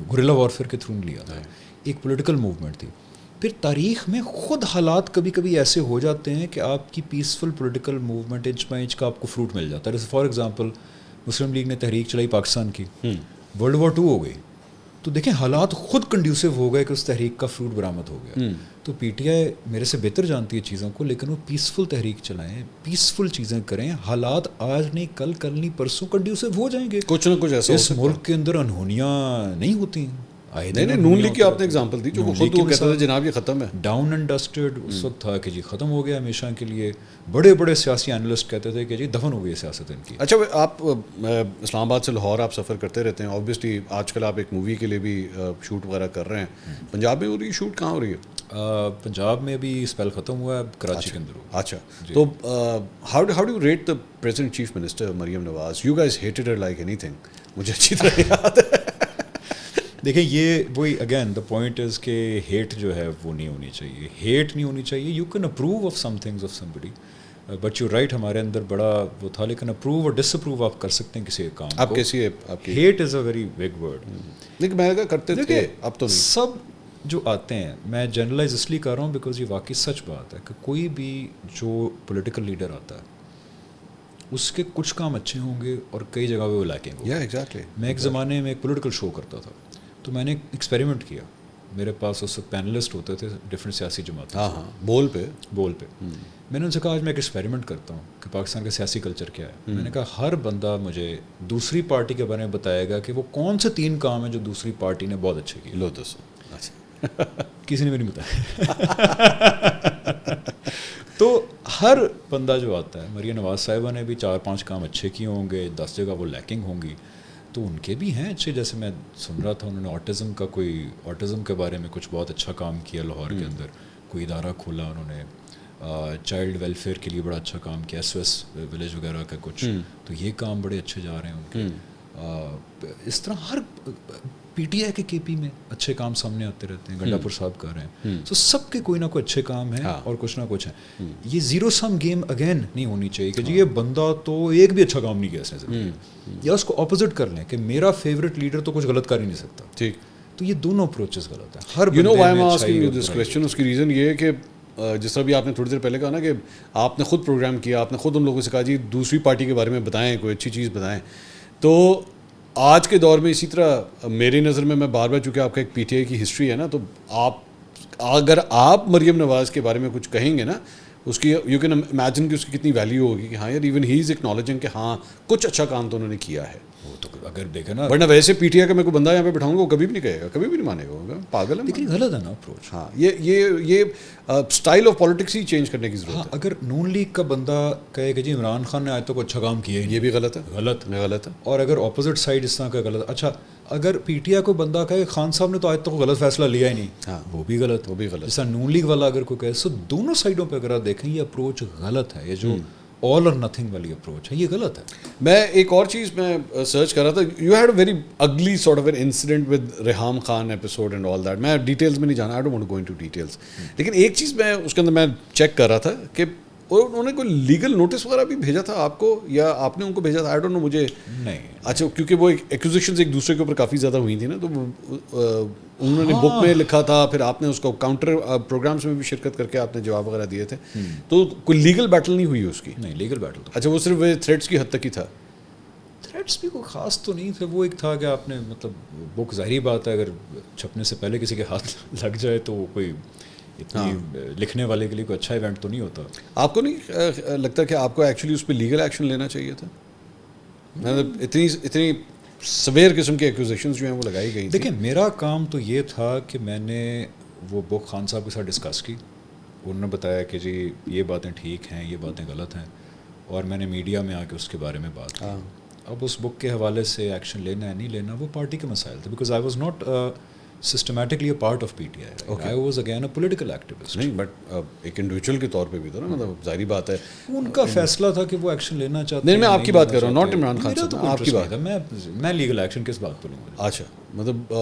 Speaker 2: گوریلا وارفیئر کے تھرو نہیں لیا تھا, ایک پولیٹیکل موومنٹ تھی. پھر تاریخ میں خود حالات کبھی کبھی ایسے ہو جاتے ہیں کہ آپ کی peaceful political movement inch by inch کا آپ کو فروٹ مل جاتا ہے. جیسے فار ایگزامپل مسلم لیگ نے تحریک چلائی پاکستان کی, ورلڈ وار 2 ہو گئی, تو دیکھیں حالات خود کنڈیوسو ہو گئے کہ اس تحریک کا فروٹ برآمد ہو گیا. تو پی ٹی آئی میرے سے بہتر جانتی ہے چیزوں کو, لیکن وہ پیسفل تحریک چلائیں, پیسفل چیزیں کریں. حالات آج نہیں کل نہیں پرسوں کنڈیوسو ہو جائیں گے.
Speaker 1: کچھ نہ کچھ ایسا
Speaker 2: اس ملک کے اندر انہونیاں نہیں ہوتی ہیں.
Speaker 1: نہیں, نون لیگ کی آپ نے اگزامپل دی جو وہ خود وہ کہتا تھا جناب یہ ختم ہے,
Speaker 2: ڈاؤن اینڈ ڈسٹڈ اس وقت تھا کہ جی ختم ہو گیا ہمیشہ کے لیے. بڑے بڑے سیاسی اینالسٹ کہتے تھے کہ جی دفن ہو گئی سیاست ان کی.
Speaker 1: اچھا, آپ اسلام آباد سے لاہور آپ سفر کرتے رہتے ہیں, آبویسلی آج کل آپ ایک مووی کے لیے بھی شوٹ وغیرہ کر رہے ہیں. پنجاب میں ہو رہی ہے شوٹ, کہاں ہو رہی ہے؟
Speaker 2: پنجاب میں بھی اسپیل ختم ہوا ہے, کراچی کے اندر.
Speaker 1: اچھا, تو how do rate the present chief minister Maryam Nawaz? You guys hated her like anything, مجھے اچھی طرح یاد ہے.
Speaker 2: دیکھیں یہ وہی اگین دا پوائنٹ از کہ ہیٹ جو ہے وہ نہیں ہونی چاہیے, ہیٹ نہیں ہونی چاہیے. You can approve of some things of somebody but you right, ہمارے اندر بڑا وہ تھا, لیکن اپروو اور ڈس اپروو آپ کر سکتے ہیں کسی ایک کام کو.
Speaker 1: آپ کیسی ہے آپ کی
Speaker 2: hate is a very big word.
Speaker 1: لیکن میں کہا کرتے تھے, اب تو
Speaker 2: سب جو آتے ہیں, میں جنرلائز اس لیے کر رہا ہوں بیکاز یہ واقعی سچ بات ہے کہ کوئی بھی جو پولیٹیکل لیڈر آتا ہے اس کے کچھ کام اچھے ہوں گے اور کئی جگہ پہ وہ لیکنگ ہوں.
Speaker 1: ایگزیکٹلی.
Speaker 2: میں ایک زمانے میں ایک پولیٹیکل شو کرتا تھا, تو میں نے ایک ایکسپیریمنٹ کیا. میرے پاس اس وقت پینلسٹ ہوتے تھے ڈفرینٹ سیاسی جماعتیں.
Speaker 1: ہاں, بول پہ
Speaker 2: میں نے ان سے کہا آج میں ایک ایکسپیریمنٹ کرتا ہوں کہ پاکستان کا سیاسی کلچر کیا ہے. میں نے کہا ہر بندہ مجھے دوسری پارٹی کے بارے میں بتائے گا کہ وہ کون سے 3 کام ہیں جو دوسری پارٹی نے بہت اچھے کیے.
Speaker 1: لو دوستو,
Speaker 2: کسی نے بھی نہیں بتایا. تو ہر بندہ جو آتا ہے, مریم نواز صاحبہ نے بھی 4-5 کام اچھے کیے ہوں گے, 10 جگہ وہ لیکنگ ہوں گی, تو ان کے بھی ہیں اچھے. جیسے میں سن رہا تھا انہوں نے آٹزم کے بارے میں کچھ بہت اچھا کام کیا لاہور کے اندر, کوئی ادارہ کھولا انہوں نے, چائلڈ ویلفیئر کے لیے بڑا اچھا کام کیا, SOS ولیج وغیرہ کا کچھ, تو یہ کام بڑے اچھے جا رہے ہیں ان کے. اس طرح ہر پی ٹی آئی کے کے پی میں اچھے کام سامنے آتے رہتے ہیں, گنڈا پور صاحب کر رہے ہیں. تو سب کے کوئی نہ کوئی اچھے کام ہیں اور کچھ نہ کچھ ہیں. یہ زیرو سم گیم اگین نہیں ہونی چاہیے کہ جی یہ بندہ تو ایک بھی اچھا کام نہیں کیا اس نے زندگی, یا اس کو اپوزٹ کر لیں کہ میرا فیوریٹ لیڈر تو کچھ غلط کر ہی نہیں سکتا.
Speaker 1: ٹھیک,
Speaker 2: تو یہ دونوں اپروچز غلط ہیں. ہر
Speaker 1: you know why I'm asking you this question, اس کی ریزن یہ ہے کہ جس طرح بھی آپ نے تھوڑی دیر پہلے کہا نا کہ آپ نے خود پروگرام کیا, آپ نے خود ان لوگوں سے کہا جی دوسری پارٹی کے بارے میں بتائیں, کوئی اچھی چیز بتائیں, تو آج کے دور میں اسی طرح میری نظر میں بار بار, چونکہ آپ کا ایک پی ٹی آئی کی ہسٹری ہے نا, تو آپ اگر آپ مریم نواز کے بارے میں کچھ کہیں گے نا, اس کی یو کین امیجن کہ اس کی کتنی ویلیو ہوگی کہ ہاں یار ایون ہی از اکنالجنگ کہ ہاں کچھ اچھا کام تو انہوں نے کیا ہے.
Speaker 2: وہ تو اگر دیکھیں نا,
Speaker 1: ورنہ ویسے پی ٹی آئی کا میں کوئی بندہ یہاں پہ بٹھاؤں گا وہ کبھی بھی نہیں کہے گا, کبھی بھی نہیں مانے گا, پاگل ہے.
Speaker 2: لیکن غلط ہے نا اپروچ.
Speaker 1: ہاں یہ style of politics he change کرنے کی ضرورت ہے.
Speaker 2: اگر نون لیگ کا بندہ کہے کہ جی عمران خان نے آج تک اچھا کام کیا ہے,
Speaker 1: یہ بھی غلط ہے,
Speaker 2: غلط ہے. اور اگر اپوزٹ سائڈ اس طرح کا غلط, اچھا اگر پی ٹی آئی کو بندہ کہے خان صاحب نے تو آج تک غلط فیصلہ لیا ہی نہیں,
Speaker 1: ہاں
Speaker 2: وہ بھی غلط. جیسا نون لیگ والا اگر کوئی کہے, سو دونوں سائڈوں پہ اگر آپ دیکھیں یہ اپروچ غلط ہے. یہ جو آل اور نتھنگ والی اپروچ ہے یہ غلط ہے.
Speaker 1: میں ایک اور چیز میں سرچ کر رہا تھا, you had a very ugly sort of an incident with Reham Khan episode and all that. میں ڈیٹیلز میں نہیں جانا, I don't want to go into details, لیکن ایک چیز میں اس کے اندر میں چیک کر رہا تھا کہ انہوں نے کوئی لیگل نوٹس وغیرہ بھی بھیجا تھا آپ کو, یا آپ نے ان کو بھیجا تھا, آئی ڈونٹ نو, مجھے
Speaker 2: نہیں.
Speaker 1: اچھا کیونکہ وہ ایکوزیشنز ایک دوسرے کے اوپر کافی زیادہ ہوئی تھیں نا, تو انہوں نے بک میں لکھا تھا, پھر آپ نے اس کو کاؤنٹر پروگرامس میں بھی شرکت کر کے آپ نے جواب وغیرہ دیے تھے, تو کوئی لیگل بیٹل نہیں ہوئی اس کی.
Speaker 2: نہیں لیگل بیٹل تو,
Speaker 1: اچھا وہ صرف تھریٹس کی حد تک ہی تھا.
Speaker 2: تھریٹس بھی کوئی خاص تو نہیں تھے, وہ ایک تھا کہ آپ نے مطلب بک ظاہری بات ہے اگر چھپنے سے پہلے کسی کے ہاتھ لگ جائے تو وہ کوئی اتنی لکھنے والے کے لیے کوئی اچھا ایونٹ تو نہیں ہوتا.
Speaker 1: آپ کو نہیں لگتا کہ آپ کو ایکچولی اس پہ لیگل ایکشن لینا چاہیے تھا؟ مطلب اتنی سویر قسم کی ایکوزیشنز جو ہیں وہ لگائی گئی.
Speaker 2: دیکھیں میرا کام تو یہ تھا کہ میں نے وہ بک خان صاحب کے ساتھ ڈسکس کی, انہوں نے بتایا کہ جی یہ باتیں ٹھیک ہیں, یہ باتیں غلط ہیں, اور میں نے میڈیا میں آ کے اس کے بارے میں بات کی. اب اس بک کے حوالے سے ایکشن لینا ہے نہیں لینا وہ پارٹی کے مسائل تھے, because I was not systematically a part of P T I, I was again a political activist.
Speaker 1: نہیں بٹ ایک انڈیویجول کے طور پہ بھی تھا نا, مطلب ظاہری بات ہے
Speaker 2: ان کا فیصلہ تھا کہ وہ ایکشن لینا چاہتے
Speaker 1: ہیں. نہیں میں آپ کی بات کر رہا ہوں, ناٹ عمران خان صاحب, آپ کی بات.
Speaker 2: میں لیگل ایکشن کس بات پر لوں گا.
Speaker 1: اچھا مطلب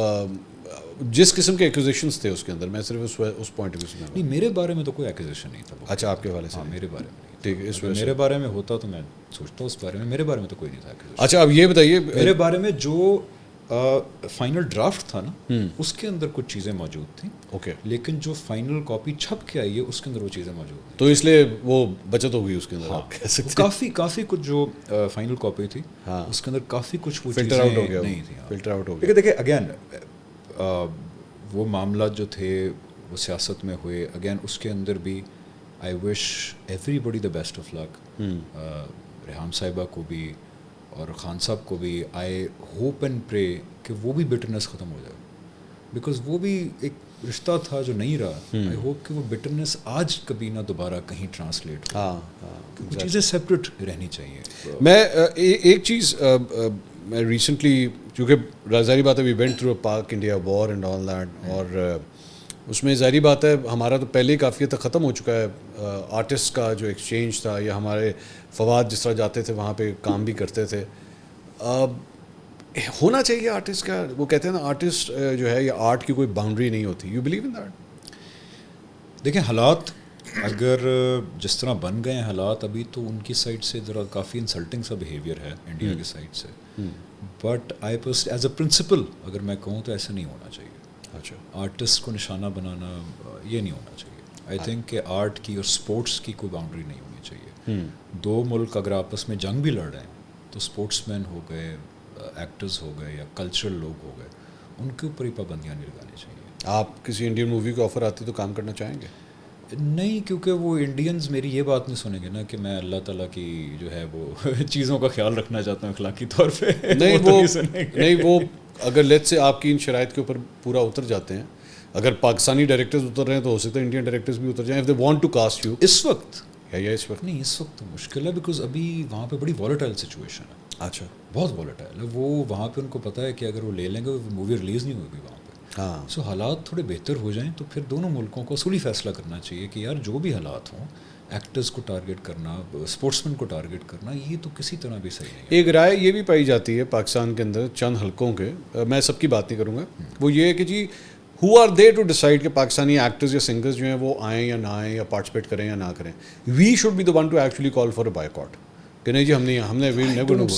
Speaker 1: جس قسم کے ایکوزیشنز تھے اس کے اندر, میں صرف اس پوائنٹ آف ویو سے.
Speaker 2: نہیں میرے بارے میں تو کوئی ایکوزیشن نہیں تھا.
Speaker 1: اچھا آپ کے حوالے سے.
Speaker 2: میرے بارے میں
Speaker 1: ٹھیک ہے, اس وجہ
Speaker 2: میرے بارے میں ہوتا تو میں سوچتا ہوں اس بارے میں, میرے بارے میں تو کوئی نہیں تھا.
Speaker 1: اچھا اب یہ بتائیے,
Speaker 2: میرے بارے میں جو فائنل ڈرافٹ تھا نا اس کے اندر کچھ چیزیں موجود تھیں,
Speaker 1: اوکے,
Speaker 2: لیکن جو فائنل کاپی چھپ کے آئی ہے اس کے اندر وہ چیزیں موجود تھیں,
Speaker 1: تو اس لیے وہ بچت ہو گئی اس کے اندر. آپ کہہ سکتے ہیں
Speaker 2: کافی کچھ جو فائنل کاپی تھی اس کے اندر کافی کچھ وہ
Speaker 1: فلٹر آؤٹ ہو گیا,
Speaker 2: نہیں تھی,
Speaker 1: فلٹر آؤٹ ہو گیا.
Speaker 2: دیکھیں اگین وہ معاملات جو تھے وہ سیاست میں ہوئے, اگین اس کے اندر بھی I wish everybody the best of luck, Reham صاحبہ کو بھی اور خان صاحب کو بھی. آئی ہوپ اینڈ پرے کہ وہ بھی بٹرنس ختم ہو جائے, بیکاز وہ بھی ایک رشتہ تھا جو نہیں رہا. آئی ہوپ کہ وہ بٹرنس آج کبھی نہ دوبارہ کہیں ٹرانسلیٹ ہو, وہ چیزیں سیپریٹ رہنی چاہیے.
Speaker 1: میں ایک چیز میں ریسنٹلی, چونکہ ظاہری بات ہے we went through Pak India war and all that, اور اس میں ظاہری بات ہے ہمارا تو پہلے ہی کافی حد تک ختم ہو چکا ہے آرٹسٹ کا جو ایکسچینج تھا, یا ہمارے فواد جس طرح جاتے تھے وہاں پہ کام بھی کرتے تھے. ہونا چاہیے آرٹسٹ کا, وہ کہتے ہیں نا آرٹسٹ جو ہے یا آرٹ کی کوئی باؤنڈری نہیں ہوتی. You believe in that?
Speaker 2: دیکھیں حالات اگر جس طرح بن گئے ہیں حالات ابھی, تو ان کی سائڈ سے ذرا کافی انسلٹنگ سا بیہیویئر ہے انڈیا کی سائڈ سے, but I as a principle اگر میں کہوں تو ایسا نہیں ہونا چاہیے.
Speaker 1: اچھا,
Speaker 2: آرٹسٹ کو نشانہ بنانا یہ نہیں ہونا چاہیے. آئی تھنک کہ آرٹ کی اور اسپورٹس کی کوئی باؤنڈری نہیں ہونی چاہیے. دو ملک اگر آپس میں جنگ بھی لڑ رہے ہیں تو اسپورٹس مین ہو گئے, ایکٹرز ہو گئے یا کلچرل لوگ ہو گئے, ان کے اوپر ہی پابندیاں نہیں لگانی چاہیے.
Speaker 1: آپ کسی انڈین مووی کو آفر آتی تو کام کرنا چاہیں گے؟
Speaker 2: نہیں, کیونکہ وہ انڈینز میری یہ بات نہیں سنیں گے نا کہ میں اللہ تعالیٰ کی جو ہے وہ چیزوں کا خیال رکھنا چاہتا ہوں اخلاقی طور پہ.
Speaker 1: نہیں وہ اگر لیٹ سے آپ کی ان شرائط کے اوپر پورا اتر جاتے ہیں, اگر پاکستانی ڈائریکٹرز اتر رہے ہیں تو ہو سکتا ہے انڈین ڈائریکٹرز بھی اتر جائیں, if they want to cast you.
Speaker 2: اس وقت
Speaker 1: یا اس وقت
Speaker 2: نہیں, اس وقت تو مشکل ہے, بیکاز ابھی وہاں پہ بڑی والیٹائل سچویشن ہے.
Speaker 1: اچھا,
Speaker 2: بہت والیٹائل ہے وہ وہاں پہ. ان کو پتہ ہے کہ اگر وہ لے لیں گے مووی ریلیز نہیں ہوگی وہاں پہ.
Speaker 1: ہاں,
Speaker 2: سو حالات تھوڑے بہتر ہو جائیں تو پھر دونوں ملکوں کو اصولی فیصلہ کرنا چاہیے کہ یار جو بھی حالات ہوں, ایکٹرز کو ٹارگیٹ کرنا, اسپورٹس مین کو ٹارگیٹ کرنا, یہ تو کسی طرح بھی صحیح نہیں ہے.
Speaker 1: ایک رائے یہ بھی پائی جاتی ہے پاکستان کے اندر چند حلقوں کے, میں سب کی بات نہیں کروں گا, وہ یہ ہے کہ جی who are they to decide کہ پاکستانی ایکٹرز یا سنگرز جو ہیں وہ آئیں یا نہ آئیں, یا پارٹیسپیٹ کریں یا نہ کریں. We should be the one to actually call for a boycott, کہ نہیں جی ہم نے
Speaker 2: I don't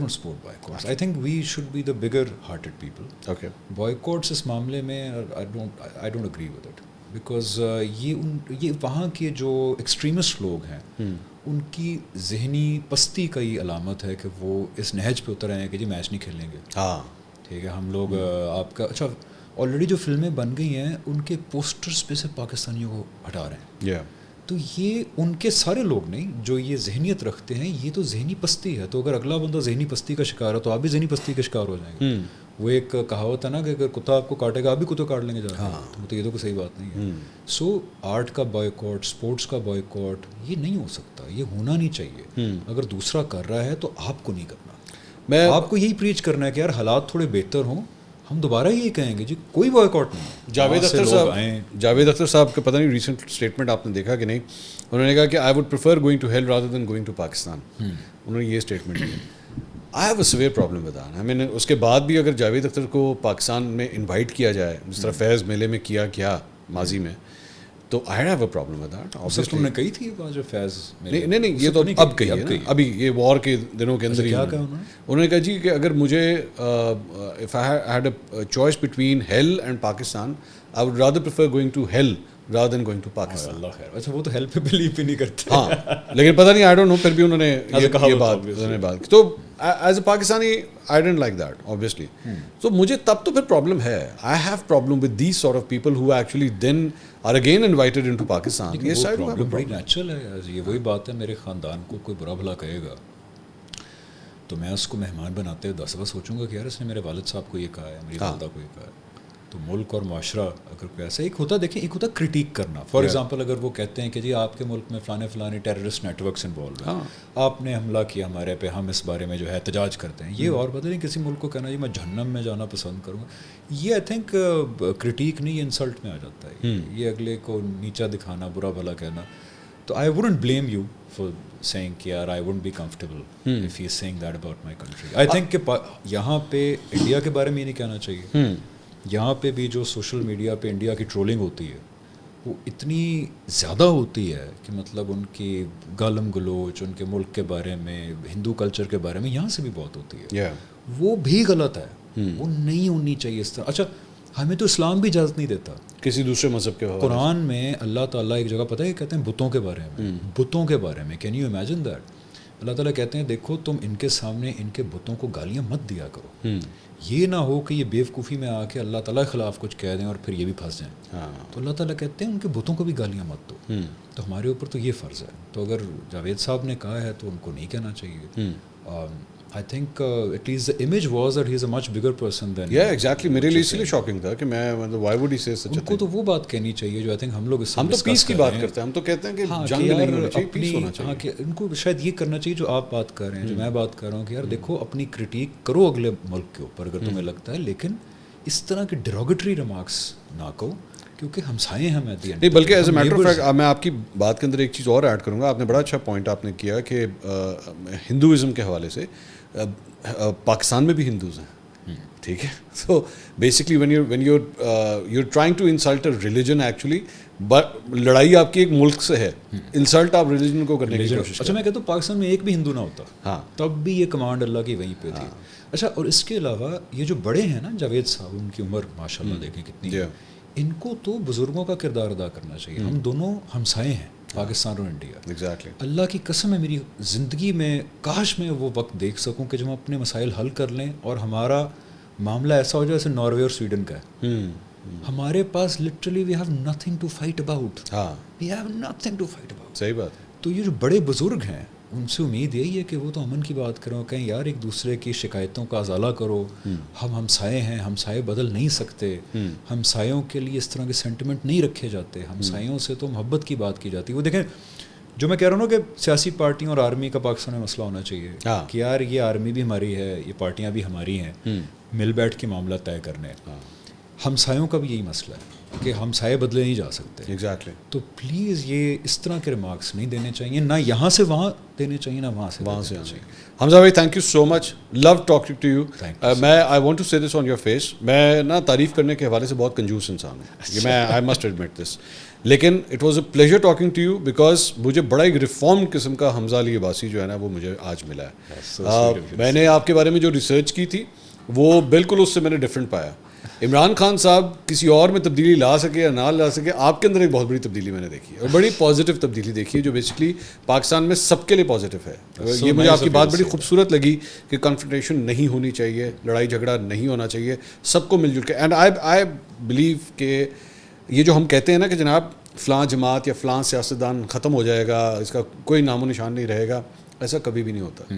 Speaker 2: support boycotts. I think we should be the bigger hearted people.
Speaker 1: Okay.
Speaker 2: Boycotts اس معاملے میں I don't agree with it. Because یہ وہاں کے جو ایکسٹریمسٹ لوگ ہیں ان کی ذہنی پستی کا یہ علامت ہے کہ وہ اس نہج پہ اتر آئے ہیں کہ جی میچ نہیں کھیلیں گے.
Speaker 1: ہاں
Speaker 2: ٹھیک ہے, ہم لوگ آپ کا اچھا آلریڈی جو فلمیں بن گئی ہیں ان کے پوسٹرز پہ سے پاکستانیوں کو ہٹا رہے ہیں. تو یہ ان کے سارے لوگ نہیں جو یہ ذہنیت رکھتے ہیں, یہ تو ذہنی پستی ہے. تو اگر اگلا بندہ ذہنی پستی کا شکار ہے تو آپ بھی ذہنی پستی کا شکار ہو جائیں گے. وہ ایک کہاوت ہے نا کہ اگر کتا آپ کو کاٹے گا آپ بھی کتے کاٹ لیں گے جا کے, تو یہ تو کوئی صحیح بات نہیں ہے. سو آرٹ کا بائیکاٹ, اسپورٹس کا بائیکاٹ یہ نہیں ہو سکتا, یہ ہونا نہیں چاہیے. اگر دوسرا کر رہا ہے تو آپ کو نہیں کرنا. آپ کو یہی پریچ کرنا ہے کہ یار حالات تھوڑے بہتر ہوں, ہم دوبارہ یہی کہیں گے جی کوئی بائیکاٹ نہیں.
Speaker 1: جاوید اختر صاحب کا پتہ نہیں ریسنٹ اسٹیٹمنٹ آپ نے دیکھا کہ نہیں, انہوں نے کہا کہ I would prefer going to hell rather than going to Pakistan. انہوں نے یہ اسٹیٹمنٹ دی. I have a severe problem with that. میں نے اس کے بعد بھی اگر جاوید اختر کو پاکستان میں انوائٹ کیا جائے جس طرح فیض میلے میں کیا ماضی میں, تو آئی have a problem with that.
Speaker 2: تم نے کہی تھی جو فیض
Speaker 1: نہیں یہ تو اب کہی ہے, ابھی یہ وار کے دنوں کے اندر ہی انہوں نے کہا جی کہ اگر مجھے if I had a choice between hell and Pakistan I would rather prefer going to hell rather than going to Pakistan.
Speaker 2: اللہ خیر. اچھا وہ تو ہیلپ پہ بلیو بھی نہیں کرتے.
Speaker 1: ہاں لیکن پتہ نہیں, آئی ڈونٹ نو, پھر بھی انہوں نے یہ بات تو as a Pakistani I don't like that obviously. تو مجھے تب تو پھر پرابلم ہے. I have problem with these sort of people who actually then are again invited into Pakistan. یہ
Speaker 2: پرابلم بڑی نیچرل ہے. یہ وہی بات ہے, میرے خاندان کو کوئی برا بھلا کہے گا تو میں اس کو مہمان بناتے ہوئے 10 دفعہ سوچوں گا کہ یار اس نے میرے والد صاحب کو یہ کہا ہے, میری والدہ کو یہ کہا ہے. تو ملک اور معاشرہ اگر کوئی ایسا ایک ہوتا, دیکھیں ایک ہوتا کرٹیک کرنا. فار ایگزامپل اگر وہ کہتے ہیں کہ جی آپ کے ملک میں فلانے ٹیررسٹ نیٹ ورکس انوالو ہیں, آپ نے حملہ کیا ہمارے پہ, ہم اس بارے میں جو ہے احتجاج کرتے ہیں. یہ اور پتہ نہیں کسی ملک کو کہنا جی میں جہنم میں جانا پسند کروں گا, یہ آئی تھنک کرٹیک نہیں, یہ انسلٹ میں آ جاتا ہے. یہ اگلے کو نیچا دکھانا, برا بھلا کہنا. تو I wouldn't blame you for saying کہ یار I wouldn't be comfortable if he is saying that about my country. I think کہ یہاں پہ انڈیا کے بارے میں یہ نہیں کہنا چاہیے. یہاں پہ بھی جو سوشل میڈیا پہ انڈیا کی ٹرولنگ ہوتی ہے وہ اتنی زیادہ ہوتی ہے کہ مطلب ان کی گالم گلوچ ان کے ملک کے بارے میں, ہندو کلچر کے بارے میں یہاں سے بھی بہت ہوتی ہے. وہ بھی غلط ہے, وہ نہیں ہونی چاہیے اس طرح. اچھا ہمیں تو اسلام بھی اجازت نہیں دیتا
Speaker 1: کسی دوسرے مذہب کے.
Speaker 2: قرآن میں اللہ تعالیٰ ایک جگہ پتہ ہے کہتے ہیں بتوں کے بارے میں, بتوں کے بارے میں. Can you imagine that? Allah تعالیٰ کہتے ہیں دیکھو تم ان کے سامنے ان کے بتوں کو گالیاں مت دیا کرو. یہ نہ ہو کہ یہ بیوقوفی میں آ کے اللہ تعالیٰ کے خلاف کچھ کہہ دیں اور پھر یہ بھی پھنس جائیں. تو اللہ تعالیٰ کہتے ہیں ان کے بتوں کو بھی گالیاں مت دو. تو ہمارے اوپر تو یہ فرض ہے. تو اگر جاوید صاحب نے کہا ہے تو ان کو نہیں کہنا چاہیے. I think at least the image was that he is a much bigger person than.
Speaker 1: Yeah, exactly. میرے لیے اس لیے شاکنگ تھا کہ میں مطلب why would he say such a thing.
Speaker 2: ان کو تو وہ بات کہنی چاہیے جو I think ہم لوگ اس سے
Speaker 1: ہم تو پیس کی بات کرتے ہیں. ہم تو کہتے ہیں کہ جنگ نہیں ہونی چاہیے, پیس ہونا چاہیے.
Speaker 2: ہاں کہ ان کو شاید یہ کرنا چاہیے جو آپ بات کر رہے ہیں, جو میں بات کر رہا ہوں کہ یار دیکھو اپنی کرٹیک کرو اگلے ملک کے اوپر اگر تمہیں لگتا ہے, لیکن اس طرح کے ڈیروگیٹری ریمارکس نہ کہو کیونکہ ہمسائے ہیں. میں
Speaker 1: نہیں بلکہ as a matter of fact میں آپ کی بات کے اندر ایک چیز اور ایڈ کروں گا. آپ نے بڑا اچھا پوائنٹ آپ نے کیا کہ ہندوازم کے حوالے سے پاکستان میں بھی ہندوز ہیں, ٹھیک ہے. So basically when you trying to insult a religion actually, but لڑائی آپ کی ایک ملک سے ہے, انسلٹ آپ ریلیجن کو کرنے کی کوشش.
Speaker 2: اچھا میں کہتا ہوں پاکستان میں ایک بھی ہندو نہ ہوتا,
Speaker 1: ہاں
Speaker 2: تب بھی یہ کمانڈ اللہ کی وہیں پہ تھی. اچھا اور اس کے علاوہ یہ جو بڑے ہیں نا جاوید صاحب, ان کی عمر ماشاء اللہ دیکھیں کتنی ہے, ان کو تو بزرگوں کا کردار ادا کرنا چاہیے. ہم دونوں ہمسائے ہیں پاکستان اور انڈیا.
Speaker 1: ایگزیکٹلی.
Speaker 2: اللہ کی قسم ہے میری زندگی میں کاش میں وہ وقت دیکھ سکوں کہ جب ہم اپنے مسائل حل کر لیں اور ہمارا معاملہ ایسا ہو جائے جیسے ناروے اور سویڈن کا ہے. ہمارے پاس literally we have nothing to fight about. We have nothing to fight about.
Speaker 1: صحیح بات ہے.
Speaker 2: تو یہ جو بڑے بزرگ ہیں ان سے امید یہی ہے کہ وہ تو امن کی بات کرو, کہیں یار ایک دوسرے کی شکایتوں کا ازالہ کرو. ہم ہمسائے ہیں, ہمسائے بدل نہیں سکتے. ہمسایوں کے لیے اس طرح کے سینٹیمنٹ نہیں رکھے جاتے. ہمسایوں سے تو محبت کی بات کی جاتی ہے. وہ دیکھیں جو میں کہہ رہا ہوں نا کہ سیاسی پارٹیوں اور آرمی کا پاکستان میں مسئلہ ہونا چاہیے کہ یار یہ آرمی بھی ہماری ہے, یہ پارٹیاں بھی ہماری ہیں, مل بیٹھ کے معاملہ طے کرنے. ہمسایوں کا بھی یہی مسئلہ ہے کہ ہمسائے بدلے نہیں جا سکتے.
Speaker 1: ایگزیکٹلی.
Speaker 2: تو پلیز یہ اس طرح کے ریمارکس نہیں دینے چاہیے, نہ یہاں سے وہاں دینے چاہیے, نہ وہاں سے دینے چاہیے.
Speaker 1: حمزہ بھائی thank you so much, love talking to you. میں آئی وانٹ ٹو سے دس آن یور فیس, میں نا تعریف کرنے کے حوالے سے بہت کنجوس انسان ہوں, یہ میں آئی مسٹ ایڈمٹ دس, لیکن it was a pleasure talking to you because مجھے بڑا ایک ریفارم قسم کا حمزہ علی عباسی جو ہے نا وہ مجھے آج ملا ہے. میں نے آپ کے بارے میں جو ریسرچ کی تھی وہ بالکل اس سے میں نے ڈفرینٹ پایا. عمران خان صاحب کسی اور میں تبدیلی لا سکے یا نہ لا سکے, آپ کے اندر ایک بہت بڑی تبدیلی میں نے دیکھی ہے, اور بڑی پازیٹیو تبدیلی دیکھی ہے جو بیسکلی پاکستان میں سب کے لیے پازیٹیو ہے. یہ مجھے آپ کی بات بڑی خوبصورت لگی کہ کنفرنٹیشن نہیں ہونی چاہیے, لڑائی جھگڑا نہیں ہونا چاہیے, سب کو مل جل کے. اینڈ آئی بلیو کہ یہ جو ہم کہتے ہیں نا کہ جناب فلاں جماعت یا فلاں سیاستدان ختم ہو جائے گا, اس کا کوئی نام و نشان نہیں رہے گا, ایسا کبھی بھی نہیں ہوتا.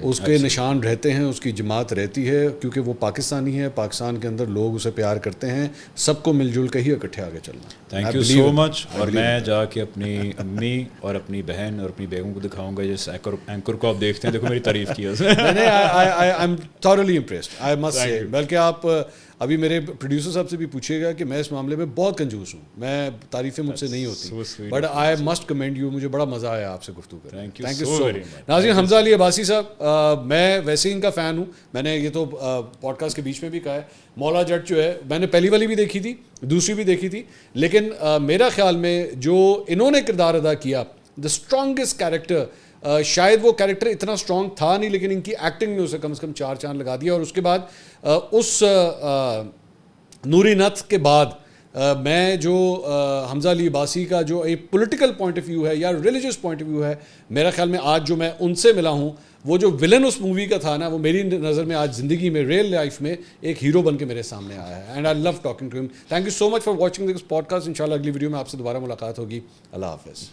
Speaker 1: اس کے نشان رہتے ہیں, اس کی جماعت رہتی ہے, کیونکہ وہ پاکستانی ہے, پاکستان کے اندر لوگ اسے پیار کرتے ہیں, سب کو مل جل کے ہی اکٹھے آگے چلنا.
Speaker 2: تھینک یو سو مچ. اور میں جا کے اپنی امی اور اپنی بہن اور اپنی بیگم کو دکھاؤں گا جس اینکر کو آپ دیکھتے ہیں, دیکھو میری تعریف کی ہے.
Speaker 1: I am thoroughly impressed, I must سے. بلکہ آپ ابھی میرے پروڈیوسر صاحب سے بھی پوچھیے گا کہ میں اس معاملے میں بہت کنجوس ہوں, میں تعریفیں مجھ سے نہیں ہوتی, but I must command you. مجھے بڑا مزہ آیا آپ سے گفتگو کر. تھینک یو سو مچ. ناظرین, حمزہ علی عباسی صاحب, میں ویسے ہی ان کا فین ہوں. میں نے یہ تو پوڈ کاسٹ کے بیچ میں بھی کہا ہے, مولا جٹ جو ہے میں نے پہلی والی بھی دیکھی تھی, دوسری بھی دیکھی تھی, لیکن میرا خیال میں جو انہوں نے کردار ادا کیا, دا اسٹرانگسٹ کیریکٹر, شاید وہ کیریکٹر اتنا اسٹرانگ تھا نہیں, لیکن ان کی ایکٹنگ نے اسے کم سے کم 4 چاند لگا دیا. اور اس کے بعد اس نوری نتھ کے بعد میں جو حمزہ علی عباسی کا جو ایک پولیٹیکل پوائنٹ آف ویو ہے یا ریلیجیس پوائنٹ آف ویو ہے, میرا خیال میں آج جو میں ان سے ملا ہوں, وہ جو ولن اس مووی کا تھا نا, وہ میری نظر میں آج زندگی میں ریئل لائف میں ایک ہیرو بن کے میرے سامنے آیا ہے. And I love talking to him. Thank you so much for watching this podcast. انشاءاللہ اگلی ویڈیو میں آپ سے دوبارہ ملاقات ہوگی. اللہ حافظ.